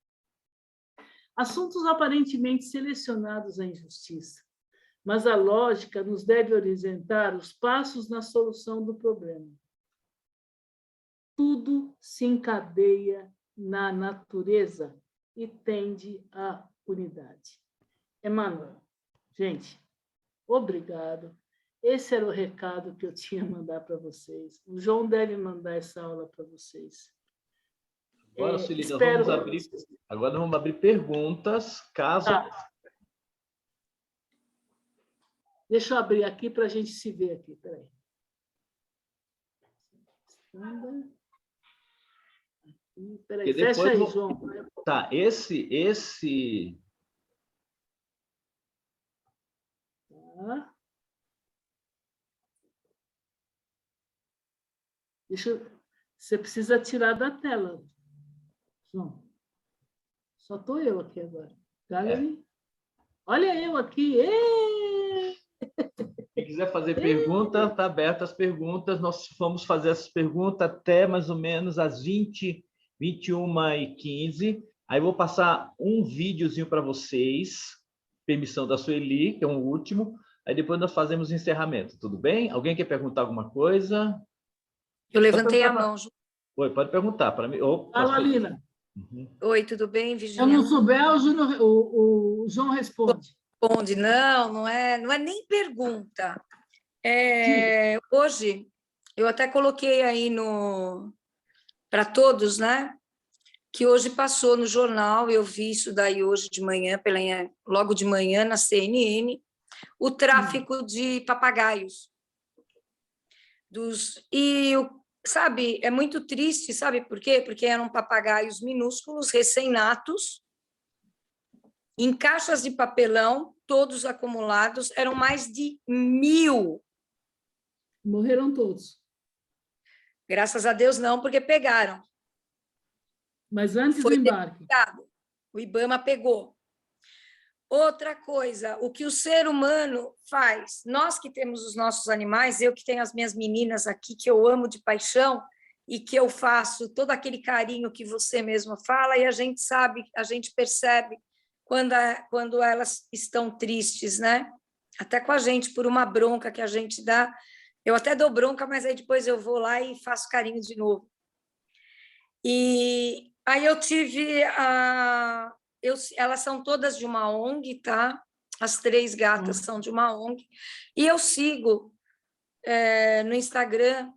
Assuntos aparentemente selecionados à injustiça, mas a lógica nos deve orientar os passos na solução do problema. Tudo se encadeia na natureza e tende à unidade. Emmanuel, gente, obrigado. Esse era o recado que eu tinha a mandar para vocês. O João deve mandar essa aula para vocês. Agora, Sueli, agora nós vamos abrir perguntas, caso... Deixa eu abrir aqui para a gente se ver aqui. Espera aí. Peraí, fecha aí, João. Tá, esse... Tá. Você precisa tirar da tela, João. Só estou eu aqui agora. Gallery. Olha eu aqui. Quem quiser fazer pergunta, está aberta as perguntas. Nós vamos fazer essas perguntas até mais ou menos às 21h15. Aí eu vou passar um videozinho para vocês, permissão da Sueli, que é um último. Aí depois nós fazemos o encerramento, tudo bem? Alguém quer perguntar alguma coisa? Eu levantei a mão. Oi, pode perguntar para mim. Fala, Lina. Oi, tudo bem, Virginia? Se eu não souber, o João responde. Responde. Não é nem pergunta. Hoje, eu até coloquei aí para todos, né? Que hoje passou no jornal, eu vi isso daí hoje de manhã, logo de manhã, na CNN, o tráfico de papagaios. Sabe, é muito triste, sabe por quê? Porque eram papagaios minúsculos, recém-natos, em caixas de papelão, todos acumulados, eram mais de 1000. Morreram todos. Graças a Deus não, porque pegaram. Mas antes do Foi embarque. detectado. O IBAMA pegou. Outra coisa, o que o ser humano faz, nós que temos os nossos animais, eu que tenho as minhas meninas aqui, que eu amo de paixão, e que eu faço todo aquele carinho que você mesma fala, e a gente sabe, a gente percebe quando elas estão tristes, né? Até com a gente, por uma bronca que a gente dá. Eu até dou bronca, mas aí depois eu vou lá e faço carinho de novo. E aí eu tive elas são todas de uma ONG, tá? As 3 gatas são de uma ONG. E eu sigo no Instagram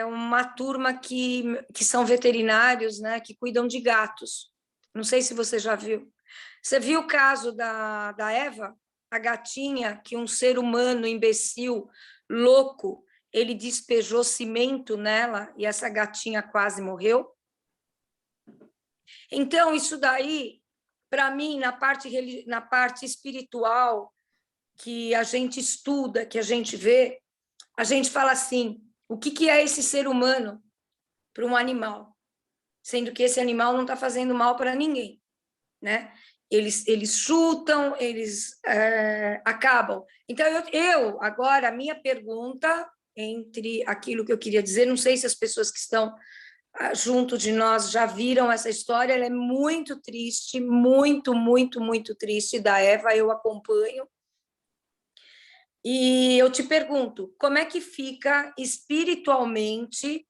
uma turma que são veterinários, né? Que cuidam de gatos. Não sei se você já viu. Você viu o caso da Eva, a gatinha que um ser humano imbecil, louco, ele despejou cimento nela e essa gatinha quase morreu? Então, isso daí, para mim, na parte espiritual, que a gente estuda, que a gente vê, a gente fala assim, o que é esse ser humano para um animal? Sendo que esse animal não está fazendo mal para ninguém, né? Eles chutam, eles acabam. Então, agora, a minha pergunta, entre aquilo que eu queria dizer, não sei se as pessoas que estão junto de nós já viram essa história, ela é muito triste, muito, muito, muito triste, da Eva, eu acompanho. E eu te pergunto, como é que fica espiritualmente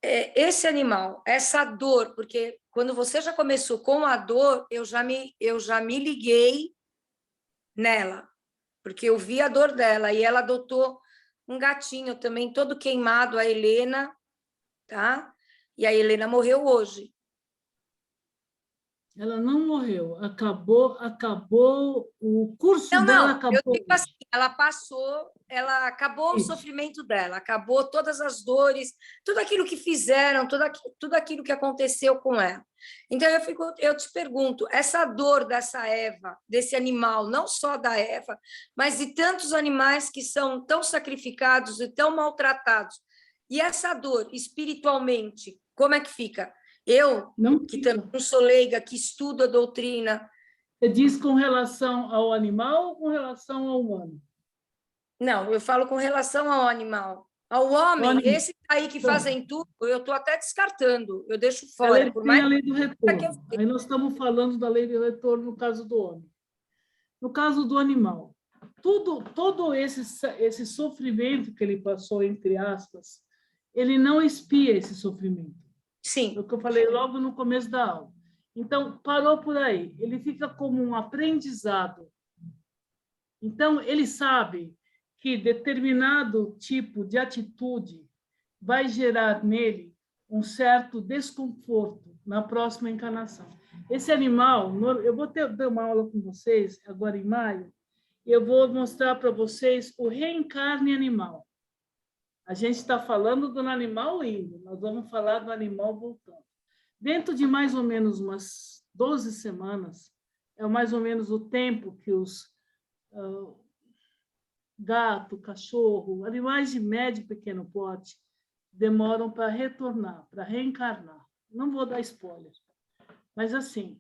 esse animal, essa dor? Porque quando você já começou com a dor, eu já me liguei nela, porque eu vi a dor dela, e ela adotou um gatinho também, todo queimado, a Helena, tá? E a Helena morreu hoje. Ela não morreu, acabou o curso dela acabou. Eu digo assim, ela acabou o sofrimento dela, acabou todas as dores, tudo aquilo que fizeram, tudo aquilo que aconteceu com ela. Então eu te pergunto, essa dor dessa Eva, desse animal, não só da Eva, mas de tantos animais que são tão sacrificados e tão maltratados, e essa dor espiritualmente, como é que fica? Eu, que também sou leiga, que estudo a doutrina. Você diz com relação ao animal ou com relação ao humano? Não, eu falo com relação ao animal. Ao homem, esse aí que fazem tudo, eu estou até descartando, eu deixo fora. Tem a lei do retorno. Aí nós estamos falando da lei do retorno no caso do homem. No caso do animal, todo esse sofrimento que ele passou, entre aspas, ele não expia esse sofrimento. Sim. É o que eu falei logo no começo da aula. Então, parou por aí. Ele fica como um aprendizado. Então, ele sabe que determinado tipo de atitude vai gerar nele um certo desconforto na próxima encarnação. Esse animal, eu vou ter uma aula com vocês agora em maio, e eu vou mostrar para vocês o reencarne animal. A gente está falando do animal indo, nós vamos falar do animal voltando. Dentro de mais ou menos umas 12 semanas, é mais ou menos o tempo que os gato, cachorro, animais de médio e pequeno porte demoram para retornar, para reencarnar. Não vou dar spoiler, mas assim,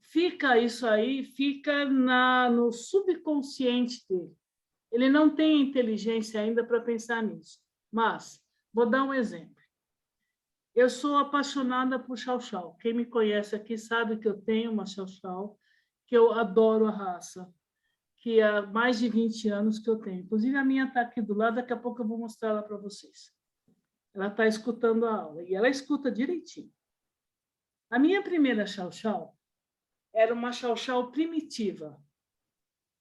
fica isso aí, fica no subconsciente dele. Ele não tem inteligência ainda para pensar nisso. Mas, vou dar um exemplo. Eu sou apaixonada por chow-chow. Quem me conhece aqui sabe que eu tenho uma chow-chow, que eu adoro a raça, que há mais de 20 anos que eu tenho. Inclusive, a minha está aqui do lado, daqui a pouco eu vou mostrar ela para vocês. Ela está escutando a aula, e ela escuta direitinho. A minha primeira chow-chow era uma chow-chow primitiva.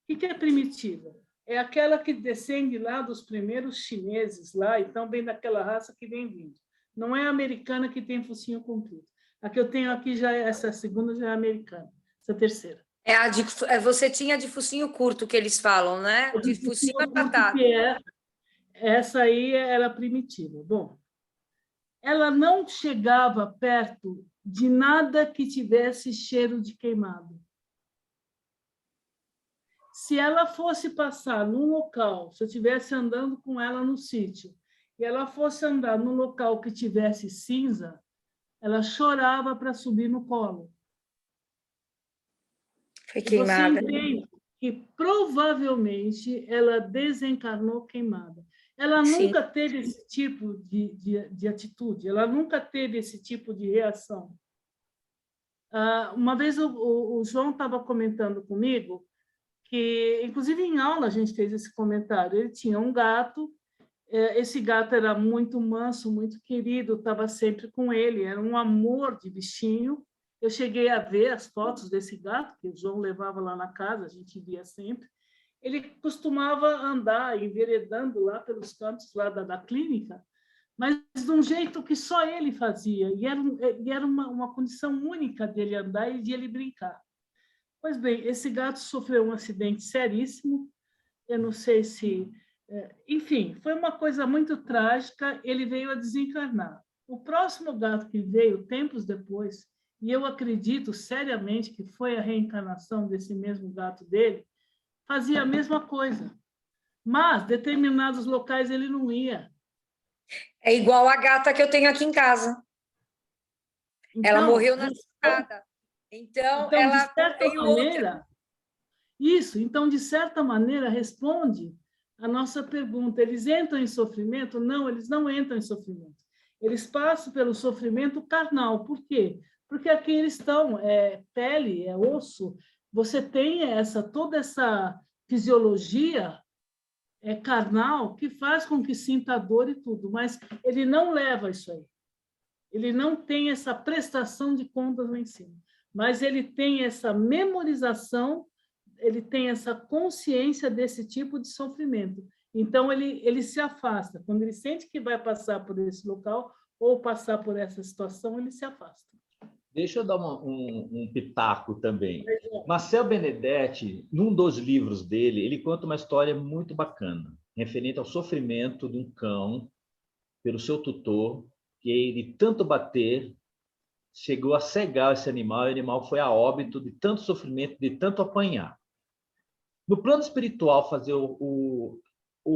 O que é primitiva? É aquela que descende lá dos primeiros chineses, lá, então vem daquela raça que vem vindo. Não é a americana que tem focinho comprido. A que eu tenho aqui, essa segunda já é americana, essa terceira. Você tinha de focinho curto, que eles falam, né? De focinho achatado. Essa aí era primitiva. Bom, ela não chegava perto de nada que tivesse cheiro de queimado. Se ela fosse passar num local, se eu estivesse andando com ela no sítio, e ela fosse andar num local que tivesse cinza, ela chorava para subir no colo. Foi E você queimada. entende que provavelmente ela desencarnou queimada. Ela Sim. nunca teve esse tipo de atitude, ela nunca teve esse tipo de reação. Uma vez o João estava comentando comigo que, inclusive em aula a gente fez esse comentário, ele tinha um gato, esse gato era muito manso, muito querido, estava sempre com ele, era um amor de bichinho. Eu cheguei a ver as fotos desse gato, que o João levava lá na casa, a gente via sempre. Ele costumava andar enveredando lá pelos cantos lá da clínica, mas de um jeito que só ele fazia, e era uma condição única dele andar e de ele brincar. Pois bem, esse gato sofreu um acidente seríssimo, eu não sei se... Enfim, foi uma coisa muito trágica, ele veio a desencarnar. O próximo gato que veio, tempos depois, e eu acredito seriamente que foi a reencarnação desse mesmo gato dele, fazia a mesma coisa. Mas, determinados locais, ele não ia. É igual a gata que eu tenho aqui em casa. Então, ela morreu na escada. Então ela de certa veio maneira, outra. Isso, então, de certa maneira, responde a nossa pergunta. Eles entram em sofrimento? Não, eles não entram em sofrimento. Eles passam pelo sofrimento carnal. Por quê? Porque aqui eles estão, pele, osso. Você tem toda essa fisiologia carnal que faz com que sinta dor e tudo, mas ele não leva isso aí. Ele não tem essa prestação de contas lá em cima, mas ele tem essa memorização, ele tem essa consciência desse tipo de sofrimento. Então, ele se afasta. Quando ele sente que vai passar por esse local ou passar por essa situação, ele se afasta. Deixa eu dar um pitaco também. Marcel Benedetti, num dos livros dele, ele conta uma história muito bacana, referente ao sofrimento de um cão pelo seu tutor, que ele tanto bater, chegou a cegar esse animal, e o animal foi a óbito de tanto sofrimento, de tanto apanhar. No plano espiritual, fazer o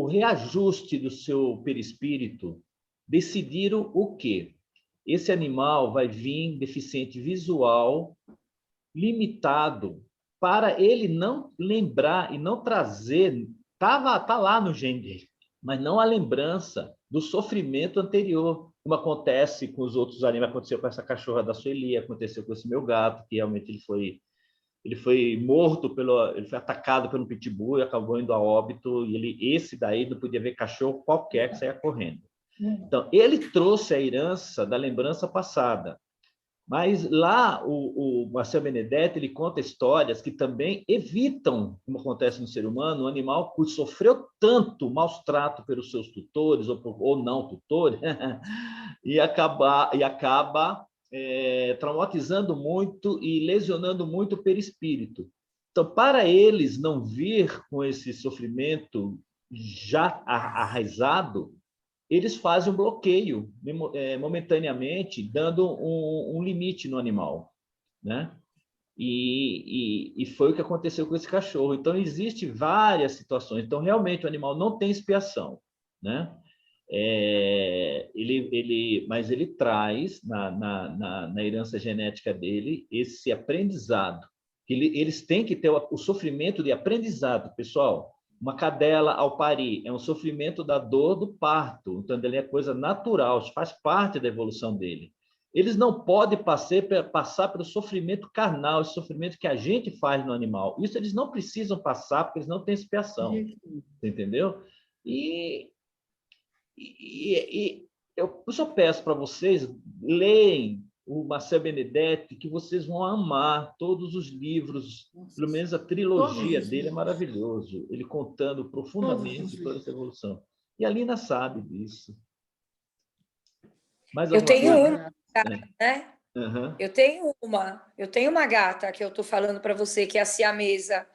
reajuste do seu perispírito, decidiram o quê? Esse animal vai vir deficiente visual, limitado, para ele não lembrar e não trazer, tá lá no gene dele, mas não a lembrança do sofrimento anterior, como acontece com os outros animais, aconteceu com essa cachorra da Sueli, aconteceu com esse meu gato, que realmente ele foi morto ele foi atacado pelo pitbull e acabou indo a óbito, e esse daí não podia ver cachorro qualquer que saia correndo. Então, ele trouxe a herança da lembrança passada. Mas lá, o Marcel Benedetti, ele conta histórias que também evitam, como acontece no ser humano, um animal que sofreu tanto maus trato pelos seus tutores, ou não tutores, e acaba traumatizando muito e lesionando muito o perispírito. Então, para eles não vir com esse sofrimento já arraizado, eles fazem um bloqueio momentaneamente, dando um limite no animal, né? E foi o que aconteceu com esse cachorro. Então, existem várias situações. Então, realmente, o animal não tem expiação, né? Mas ele traz na herança genética dele esse aprendizado. Eles têm que ter o sofrimento de aprendizado, pessoal. Uma cadela ao parir é um sofrimento da dor do parto, então ele é coisa natural, faz parte da evolução dele. Eles não podem passar pelo sofrimento carnal, esse sofrimento que a gente faz no animal. Isso eles não precisam passar, porque eles não têm expiação. Entendeu? Eu só peço para vocês leem o Marcel Benedetti, que vocês vão amar todos os livros, pelo menos a trilogia dele é maravilhoso, ele contando profundamente toda essa evolução. E a Lina sabe disso. Eu tenho uma, né? Uhum. Eu tenho uma gata que eu estou falando para você, que é a siamesa,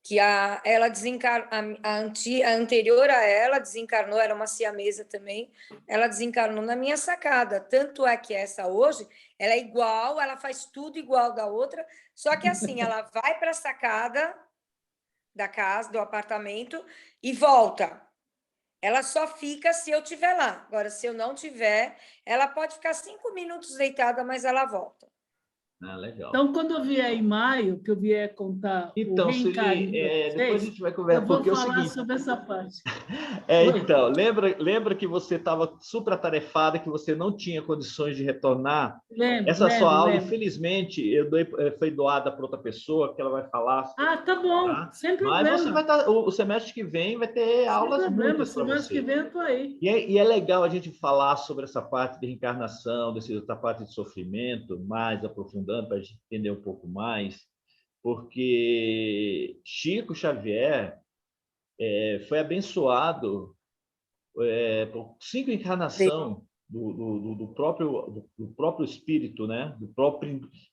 que ela desencarnou, a anterior a ela desencarnou, era uma siamesa também, ela desencarnou na minha sacada. Tanto é que essa hoje, ela é igual, ela faz tudo igual da outra, só que assim, ela vai para a sacada da casa, do apartamento, e volta. Ela só fica se eu estiver lá. Agora, se eu não tiver, ela pode ficar 5 minutos deitada, mas ela volta. Ah, legal. Então, quando eu vier em maio, que eu vier contar o Então, reencarne Sueli, para depois a vocês, gente vai eu conversar, vou porque é o falar seguinte, sobre essa parte. Oi. então, lembra que você estava super atarefada, que você não tinha condições de retornar? Essa sua aula, Lembro. infelizmente, foi doada para outra pessoa, que ela vai falar, Ah, tá bom, tá? sem Mas você vai problema. estar, o semestre que vem vai ter Sem aulas problema, muitas para semana que você. vem eu estou aí. E é legal a gente falar sobre essa parte de reencarnação, essa parte de sofrimento, mais aprofundando, para a gente entender um pouco mais, porque Chico Xavier foi abençoado por 5 encarnações do próprio espírito, né?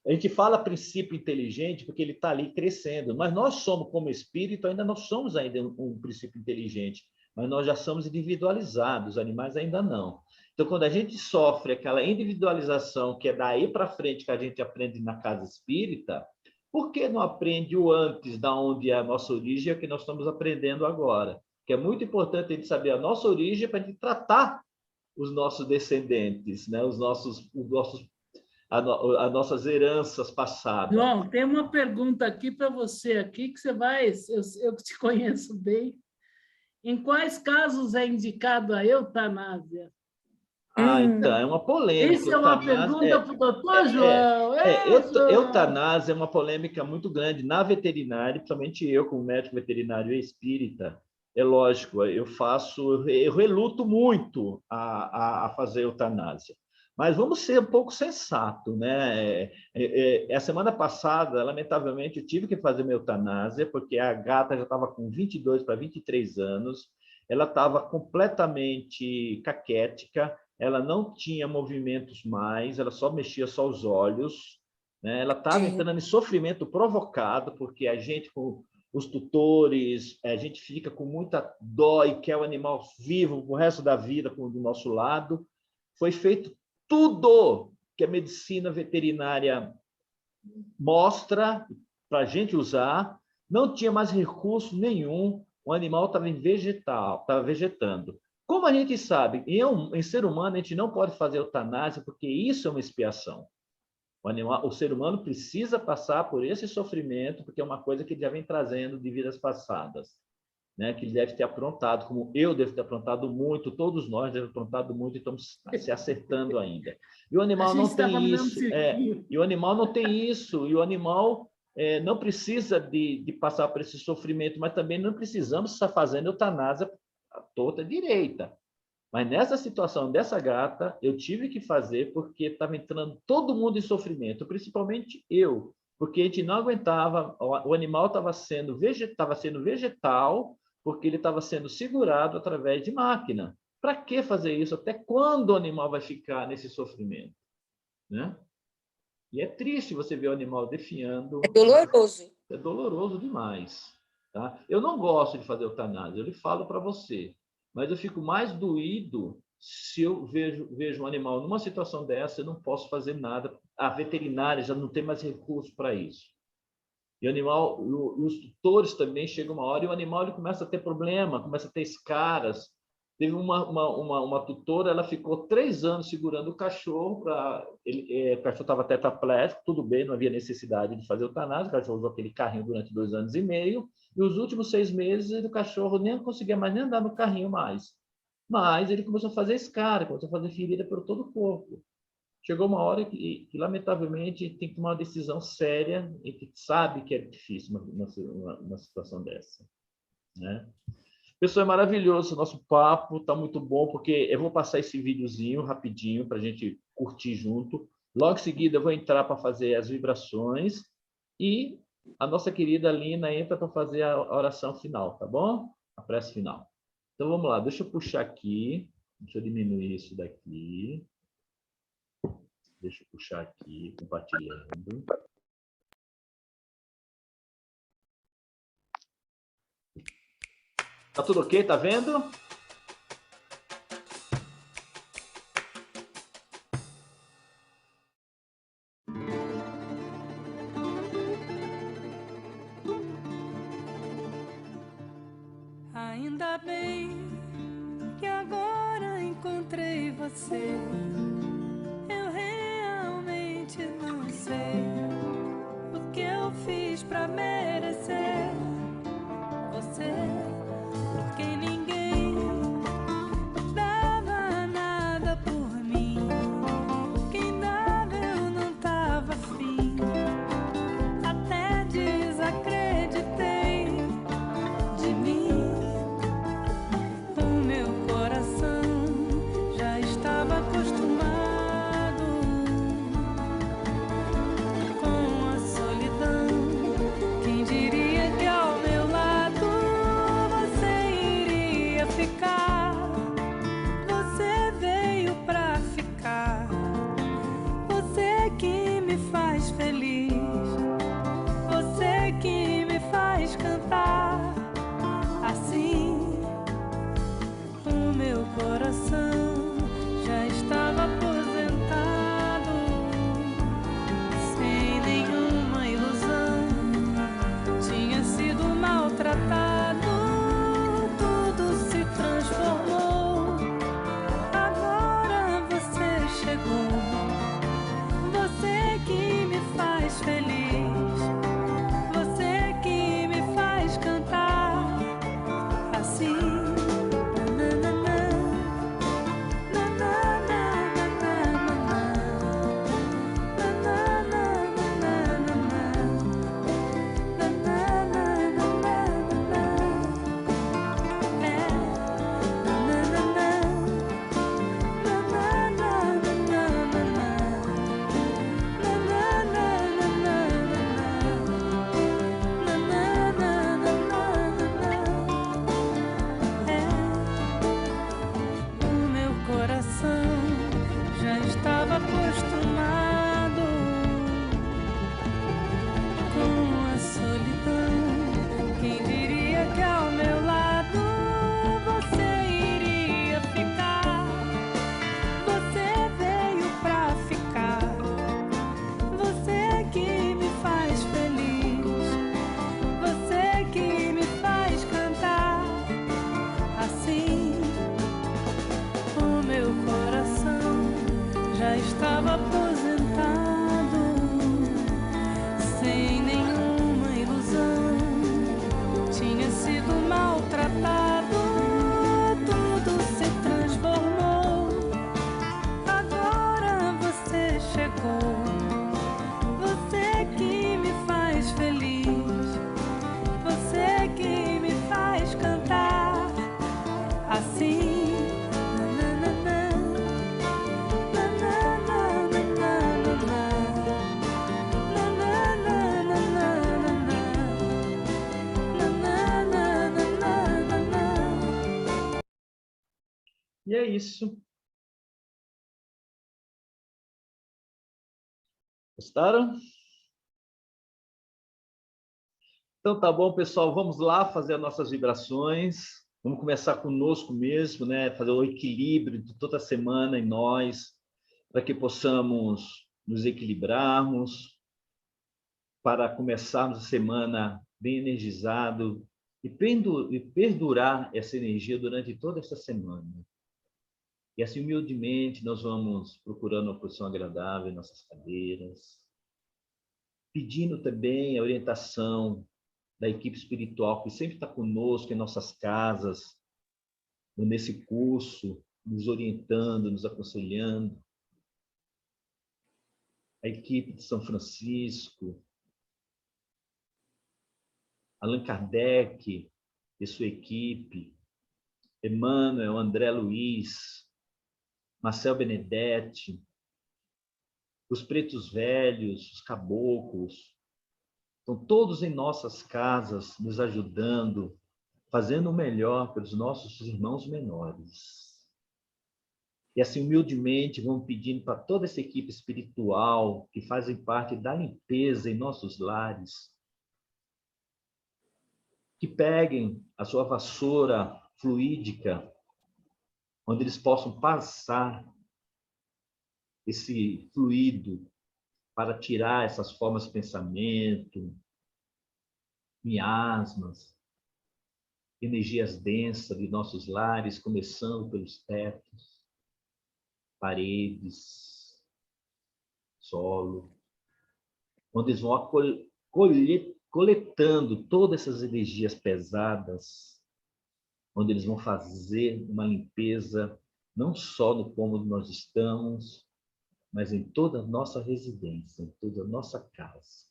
A gente fala princípio inteligente porque ele está ali crescendo, mas nós somos, como espírito, ainda não somos ainda um princípio inteligente, mas nós já somos individualizados, os animais ainda não. Então, quando a gente sofre aquela individualização que é daí para frente que a gente aprende na casa espírita, por que não aprende o antes, da onde é a nossa origem, é o que nós estamos aprendendo agora? Que é muito importante a gente saber a nossa origem para a gente tratar os nossos descendentes, né? As nossas heranças passadas. João, tem uma pergunta aqui para você aqui que você vai, eu te conheço bem. Em quais casos é indicado a eutanásia? Então, é uma polêmica. Isso é uma pergunta para o doutor João. João! Eutanásia é uma polêmica muito grande na veterinária, principalmente eu, como médico veterinário e espírita. É lógico, eu reluto muito a fazer eutanásia. Mas vamos ser um pouco sensato, né? A semana passada, lamentavelmente, eu tive que fazer minha eutanásia, porque a gata já estava com 22 para 23 anos, ela estava completamente caquética, ela não tinha movimentos mais, ela só mexia só os olhos, né? Ela estava entrando em sofrimento provocado, porque a gente, com os tutores, a gente fica com muita dó e quer o animal vivo o resto da vida do nosso lado. Foi feito tudo que a medicina veterinária mostra para a gente usar, não tinha mais recurso nenhum, o animal estava estava vegetando. Como a gente sabe, em ser humano, a gente não pode fazer eutanásia, porque isso é uma expiação. O ser humano precisa passar por esse sofrimento, porque é uma coisa que ele já vem trazendo de vidas passadas, né? Que ele deve ter aprontado, como eu devo ter aprontado muito, todos nós devemos ter aprontado muito, e estamos se acertando ainda. E o animal não tem isso. E o animal não tem isso. E o animal não precisa de passar por esse sofrimento, mas também não precisamos estar fazendo eutanásia à torta direita. Mas nessa situação dessa gata, eu tive que fazer porque estava entrando todo mundo em sofrimento, principalmente eu, porque a gente não aguentava, o animal estava sendo vegetal, porque ele estava sendo segurado através de máquina. Para que fazer isso? Até quando o animal vai ficar nesse sofrimento? Né? E é triste você ver o animal definhando. É doloroso. É doloroso demais. Tá? Eu não gosto de fazer eutanásia, eu lhe falo para você. Mas eu fico mais doído se eu vejo um animal numa situação dessa, eu não posso fazer nada. A veterinária já não tem mais recurso para isso. E o animal, os tutores também chegam uma hora e o animal ele começa a ter problema, começa a ter escaras. Teve uma tutora, ela ficou 3 anos segurando o cachorro, o cachorro estava tetraplégico, tudo bem, não havia necessidade de fazer eutanásia, o cachorro usou aquele carrinho durante 2 anos e meio, e os últimos 6 meses o cachorro nem conseguia mais nem andar no carrinho mais. Mas ele começou a fazer escara, começou a fazer ferida por todo o corpo. Chegou uma hora que lamentavelmente, tem que tomar uma decisão séria e que sabe que é difícil uma situação dessa. Né? Pessoal, é maravilhoso o nosso papo, está muito bom, porque eu vou passar esse videozinho rapidinho para a gente curtir junto. Logo em seguida, eu vou entrar para fazer as vibrações e a nossa querida Lina entra para fazer a oração final, tá bom? A prece final. Então, vamos lá, deixa eu puxar aqui, deixa eu diminuir isso daqui. Deixa eu puxar aqui, compartilhando. Tá tudo ok? Tá vendo? Ainda bem que agora encontrei você. Eu realmente não sei o que eu fiz pra merecer você, porque ninguém dava nada por mim. Quem dava eu não tava afim. Até desacreditei de mim. O meu coração já estava acostumado com a solidão. Quem diria que ao meu lado você iria ficar? Você veio pra ficar. Você que me faz feliz. Você que me faz cantar assim. O meu coração já estava aposentado, sem nenhuma ilusão. Tinha sido maltratado, tudo se transformou. Agora você chegou, você que me faz feliz, você que me faz cantar assim. O meu coração já estava acostumado com a solidão. Quem diria que ao meu lado você iria ficar? Você veio pra ficar. Você que me faz feliz. Você que me faz cantar assim. O meu coração já estava aposentado, sem nenhuma ilusão. Tinha sido maltratado, tudo se transformou. Agora você chegou, você que me faz feliz, você que me faz cantar assim. E é isso. Gostaram? Então tá bom, pessoal. Vamos lá fazer as nossas vibrações. Vamos começar conosco mesmo, né? Fazer o equilíbrio de toda a semana em nós, para que possamos nos equilibrarmos, para começarmos a semana bem energizado e perdurar essa energia durante toda essa semana. E assim, humildemente, nós vamos procurando uma posição agradável em nossas cadeiras, pedindo também a orientação da equipe espiritual que sempre está conosco em nossas casas, nesse curso, nos orientando, nos aconselhando. A equipe de São Francisco, Allan Kardec e sua equipe, Emmanuel, André Luiz, Marcel Benedetti, os pretos velhos, os caboclos, estão todos em nossas casas, nos ajudando, fazendo o melhor pelos nossos irmãos menores. E assim, humildemente, vamos pedindo para toda essa equipe espiritual que fazem parte da limpeza em nossos lares, que peguem a sua vassoura fluídica, onde eles possam passar esse fluido para tirar essas formas de pensamento, miasmas, energias densas de nossos lares, começando pelos tetos, paredes, solo, onde eles vão coletando todas essas energias pesadas, onde eles vão fazer uma limpeza não só no cômodo onde nós estamos, mas em toda a nossa residência, em toda a nossa casa.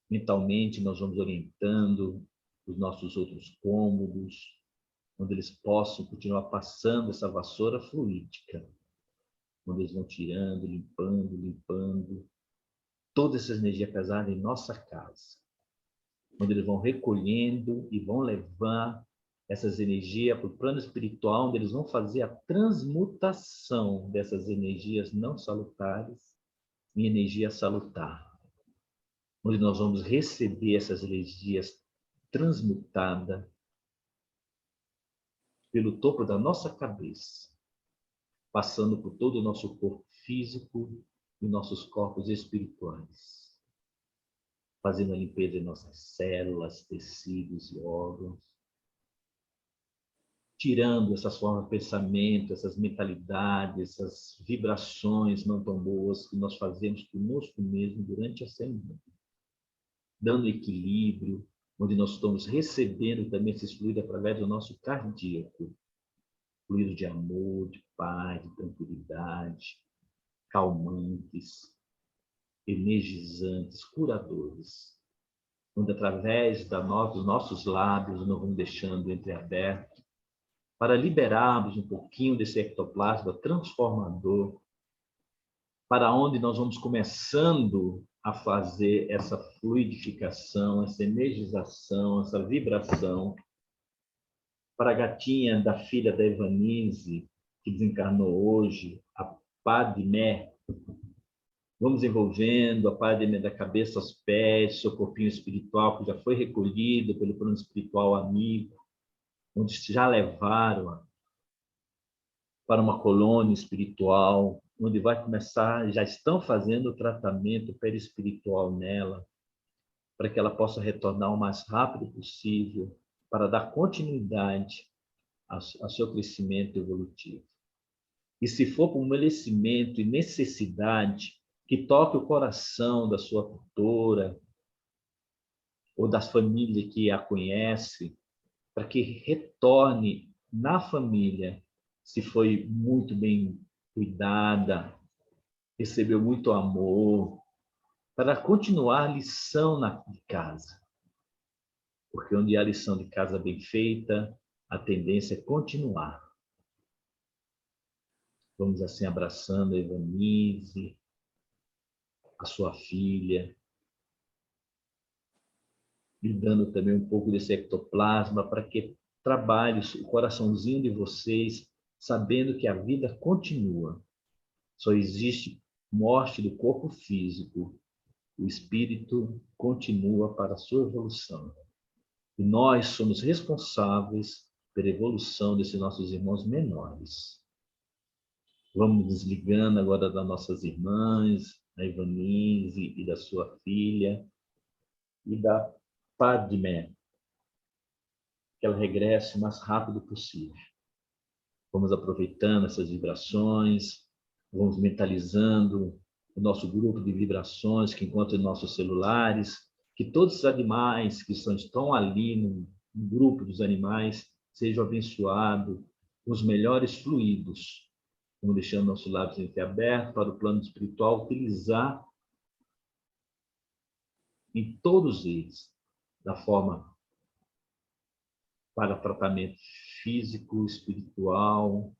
Mentalmente, nós vamos orientando os nossos outros cômodos, onde eles possam continuar passando essa vassoura fluídica, onde eles vão tirando, limpando toda essa energia pesada em nossa casa, onde eles vão recolhendo e vão levar essas energias para o plano espiritual, onde eles vão fazer a transmutação dessas energias não salutares em energia salutar, onde nós vamos receber essas energias transmutadas pelo topo da nossa cabeça, passando por todo o nosso corpo físico e nossos corpos espirituais, fazendo a limpeza em nossas células, tecidos e órgãos, tirando essas formas de pensamento, essas mentalidades, essas vibrações não tão boas que nós fazemos conosco mesmo durante a semana, dando equilíbrio, onde nós estamos recebendo também esse fluido através do nosso cardíaco, fluido de amor, de paz, de tranquilidade, calmantes, energizantes, curadores, onde através dos nossos lábios nós vamos deixando entreaberto para liberarmos um pouquinho desse ectoplasma transformador, para onde nós vamos começando a fazer essa fluidificação, essa energização, essa vibração, para a gatinha da filha da Evanise, que desencarnou hoje, a Padmé. Vamos envolvendo a Padmé da cabeça aos pés, seu corpinho espiritual, que já foi recolhido pelo plano espiritual amigo, onde já levaram para uma colônia espiritual, onde vai começar, já estão fazendo o tratamento perispiritual nela, para que ela possa retornar o mais rápido possível, para dar continuidade ao seu crescimento evolutivo. E se for por merecimento e necessidade, que toque o coração da sua tutora ou das famílias que a conhece, para que retorne na família, se foi muito bem cuidada, recebeu muito amor, para continuar a lição de casa. Porque onde há lição de casa bem feita, a tendência é continuar. Vamos assim abraçando a Evanise, a sua filha, e dando também um pouco desse ectoplasma para que trabalhe o coraçãozinho de vocês, sabendo que a vida continua. Só existe morte do corpo físico. O espírito continua para a sua evolução. E nós somos responsáveis pela evolução desses nossos irmãos menores. Vamos desligando agora das nossas irmãs, da Evanise e da sua filha, e da Padmé, que ela regresse o mais rápido possível. Vamos aproveitando essas vibrações, vamos mentalizando o nosso grupo de vibrações que encontra em nossos celulares, que todos os animais que estão ali no grupo dos animais sejam abençoados com os melhores fluidos. Vamos deixando nossos lábios entreabertos para o plano espiritual utilizar em todos eles, da forma para tratamento físico, espiritual,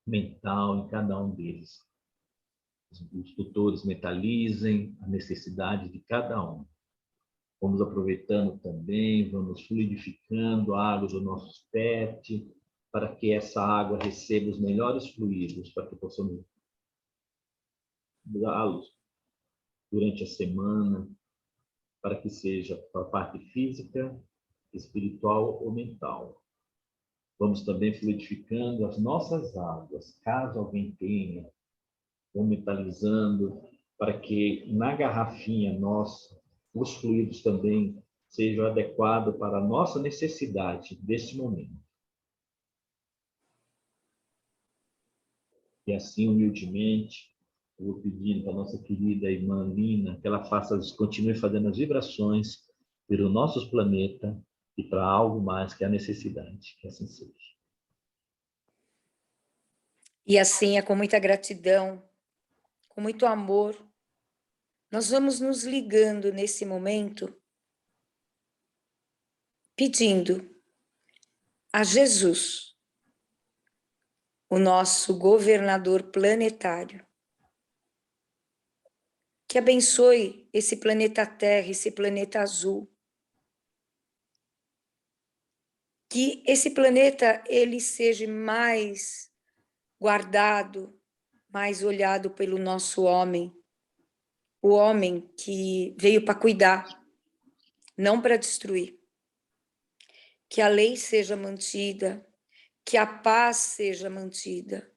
mental, em cada um deles. Os tutores mentalizem a necessidade de cada um. Vamos aproveitando também, vamos fluidificando a água dos nossos pets, para que essa água receba os melhores fluidos, para que possamos usá-los durante a semana, para que seja para a parte física, espiritual ou mental. Vamos também fluidificando as nossas águas, caso alguém tenha, ou metalizando, para que na garrafinha nossa, os fluidos também sejam adequados para a nossa necessidade desse momento. E assim, humildemente, eu vou pedindo para a nossa querida irmã Lina que ela continue fazendo as vibrações pelo nosso planeta e para algo mais que a necessidade, que assim seja. E assim é com muita gratidão, com muito amor, nós vamos nos ligando nesse momento, pedindo a Jesus, o nosso governador planetário, que abençoe esse planeta Terra, esse planeta azul, que esse planeta ele seja mais guardado, mais olhado pelo nosso homem, o homem que veio para cuidar, não para destruir. Que a lei seja mantida, que a paz seja mantida,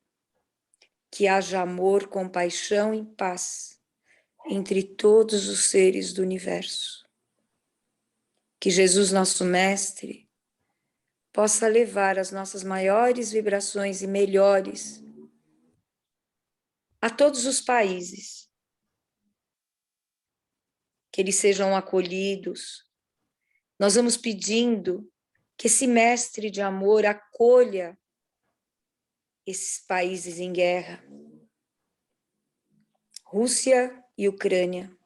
que haja amor, compaixão e paz entre todos os seres do universo. Que Jesus, nosso Mestre, possa levar as nossas maiores vibrações e melhores a todos os países, que eles sejam acolhidos. Nós vamos pedindo que esse mestre de amor acolha esses países em guerra, Rússia e Ucrânia,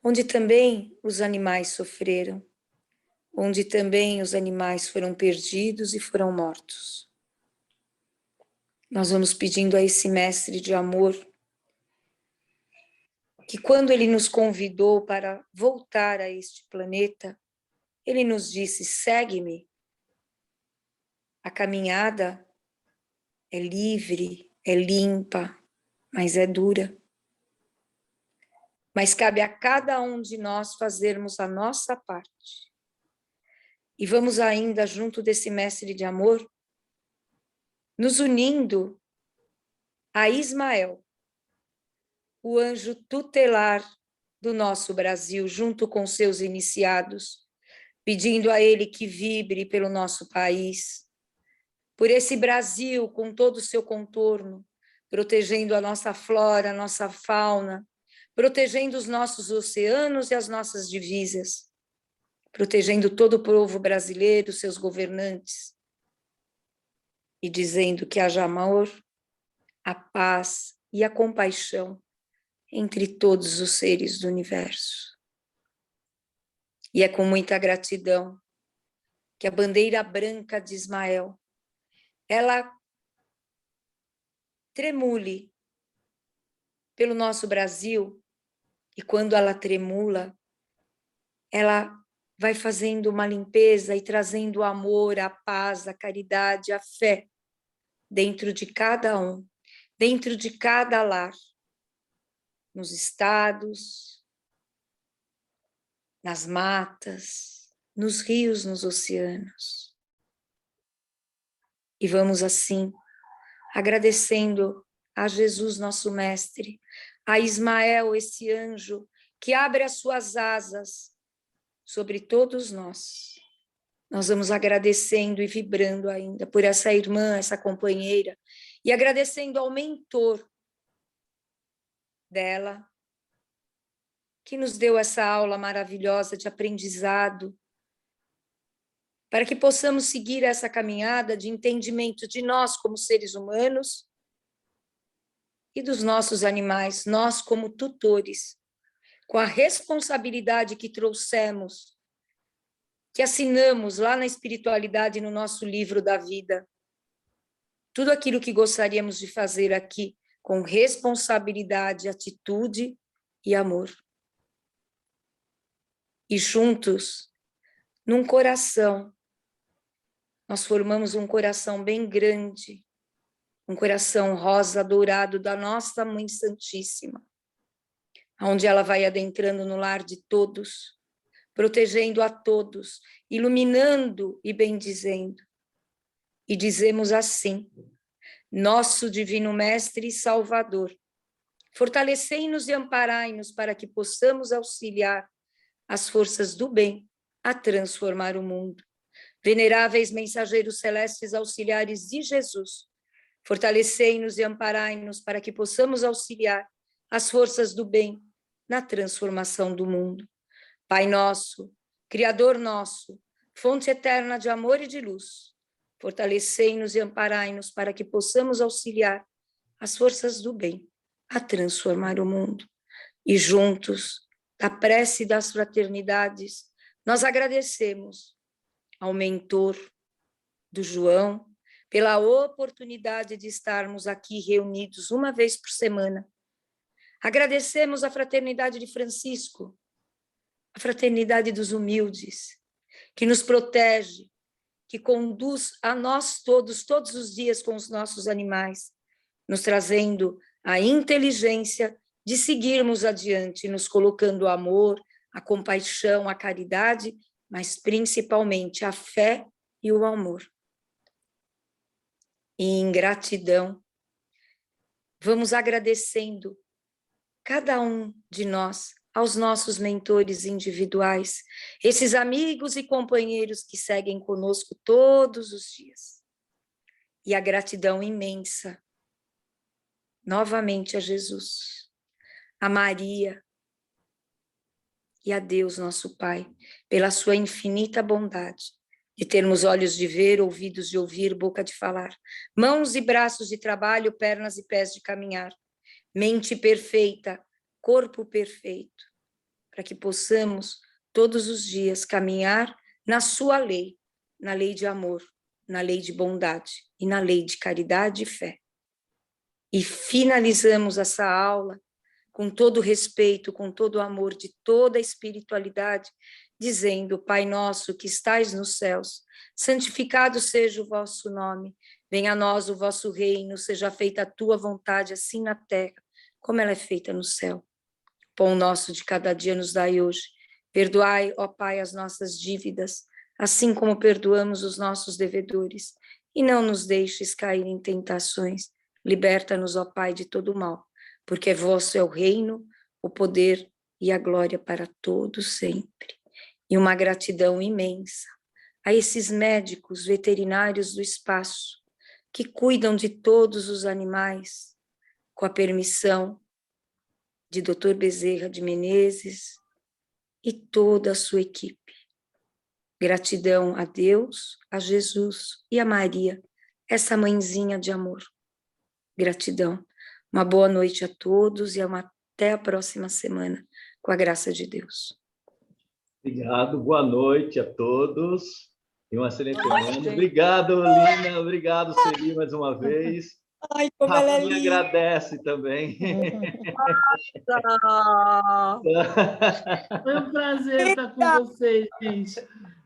onde também os animais sofreram, onde também os animais foram perdidos e foram mortos. Nós vamos pedindo a esse mestre de amor que quando ele nos convidou para voltar a este planeta, ele nos disse: segue-me. A caminhada é livre, é limpa, mas é dura. Mas cabe a cada um de nós fazermos a nossa parte. E vamos ainda, junto desse mestre de amor, nos unindo a Ismael, o anjo tutelar do nosso Brasil, junto com seus iniciados, pedindo a ele que vibre pelo nosso país, por esse Brasil com todo o seu contorno, protegendo a nossa flora, a nossa fauna, protegendo os nossos oceanos e as nossas divisas, protegendo todo o povo brasileiro, seus governantes, e dizendo que haja amor, a paz e a compaixão entre todos os seres do universo. E é com muita gratidão que a bandeira branca de Ismael, ela tremule pelo nosso Brasil, e quando ela tremula, ela vai fazendo uma limpeza e trazendo o amor, a paz, a caridade, a fé dentro de cada um, dentro de cada lar, nos estados, nas matas, nos rios, nos oceanos. E vamos assim, agradecendo a Jesus, nosso Mestre, a Ismael, esse anjo que abre as suas asas sobre todos nós. Nós vamos agradecendo e vibrando ainda por essa irmã, essa companheira, e agradecendo ao mentor dela, que nos deu essa aula maravilhosa de aprendizado, para que possamos seguir essa caminhada de entendimento de nós como seres humanos e dos nossos animais, nós como tutores, com a responsabilidade que trouxemos, que assinamos lá na espiritualidade, no nosso livro da vida. Tudo aquilo que gostaríamos de fazer aqui, com responsabilidade, atitude e amor. E juntos, num coração, nós formamos um coração bem grande, um coração rosa dourado da nossa Mãe Santíssima, onde ela vai adentrando no lar de todos, protegendo a todos, iluminando e bendizendo. E dizemos assim: nosso Divino Mestre e Salvador, fortalecei-nos e amparai-nos para que possamos auxiliar as forças do bem a transformar o mundo. Veneráveis mensageiros celestes auxiliares de Jesus, fortalecei-nos e amparai-nos para que possamos auxiliar as forças do bem na transformação do mundo. Pai nosso, Criador nosso, fonte eterna de amor e de luz, fortalecei-nos e amparai-nos para que possamos auxiliar as forças do bem a transformar o mundo. E juntos, da prece das fraternidades, nós agradecemos ao mentor do João pela oportunidade de estarmos aqui reunidos uma vez por semana. Agradecemos a fraternidade de Francisco, a fraternidade dos humildes, que nos protege, que conduz a nós todos os dias com os nossos animais, nos trazendo a inteligência de seguirmos adiante, nos colocando o amor, a compaixão, a caridade, mas principalmente a fé e o amor. E em gratidão, vamos agradecendo cada um de nós, aos nossos mentores individuais, esses amigos e companheiros que seguem conosco todos os dias. E a gratidão imensa, novamente a Jesus, a Maria e a Deus, nosso Pai, pela sua infinita bondade, de termos olhos de ver, ouvidos de ouvir, boca de falar, mãos e braços de trabalho, pernas e pés de caminhar, mente perfeita, corpo perfeito, para que possamos todos os dias caminhar na sua lei, na lei de amor, na lei de bondade e na lei de caridade e fé. E finalizamos essa aula com todo o respeito, com todo o amor de toda a espiritualidade, dizendo: Pai nosso que estais nos céus, santificado seja o vosso nome, venha a nós o vosso reino, seja feita a tua vontade, assim na terra, como ela é feita no céu. Pão nosso de cada dia nos dai hoje. Perdoai, ó Pai, as nossas dívidas, assim como perdoamos os nossos devedores. E não nos deixes cair em tentações. Liberta-nos, ó Pai, de todo mal, porque vosso é o reino, o poder e a glória para todos sempre. E uma gratidão imensa a esses médicos veterinários do espaço, que cuidam de todos os animais, com a permissão de Dr. Bezerra de Menezes e toda a sua equipe. Gratidão a Deus, a Jesus e a Maria, essa mãezinha de amor. Gratidão. Uma boa noite a todos e até a próxima semana, com a graça de Deus. Obrigado, boa noite a todos e uma excelente semana. Obrigado, Lina, obrigado, Celi, mais uma vez. Ai, como ela é linda. Agradece também. Foi um prazer estar com vocês, gente.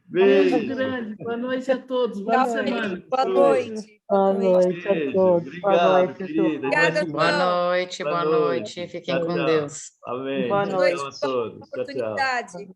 Beijo. Beijo grande. Boa noite a todos. Boa semana. Boa noite. Boa noite a todos. Obrigado, Boa noite, querida. Obrigada, Boa noite, boa noite. Fiquem Tchau, com tchau. Deus. Amém. Boa Tchau, noite. tchau a todos. Tchau, tchau. Oportunidade.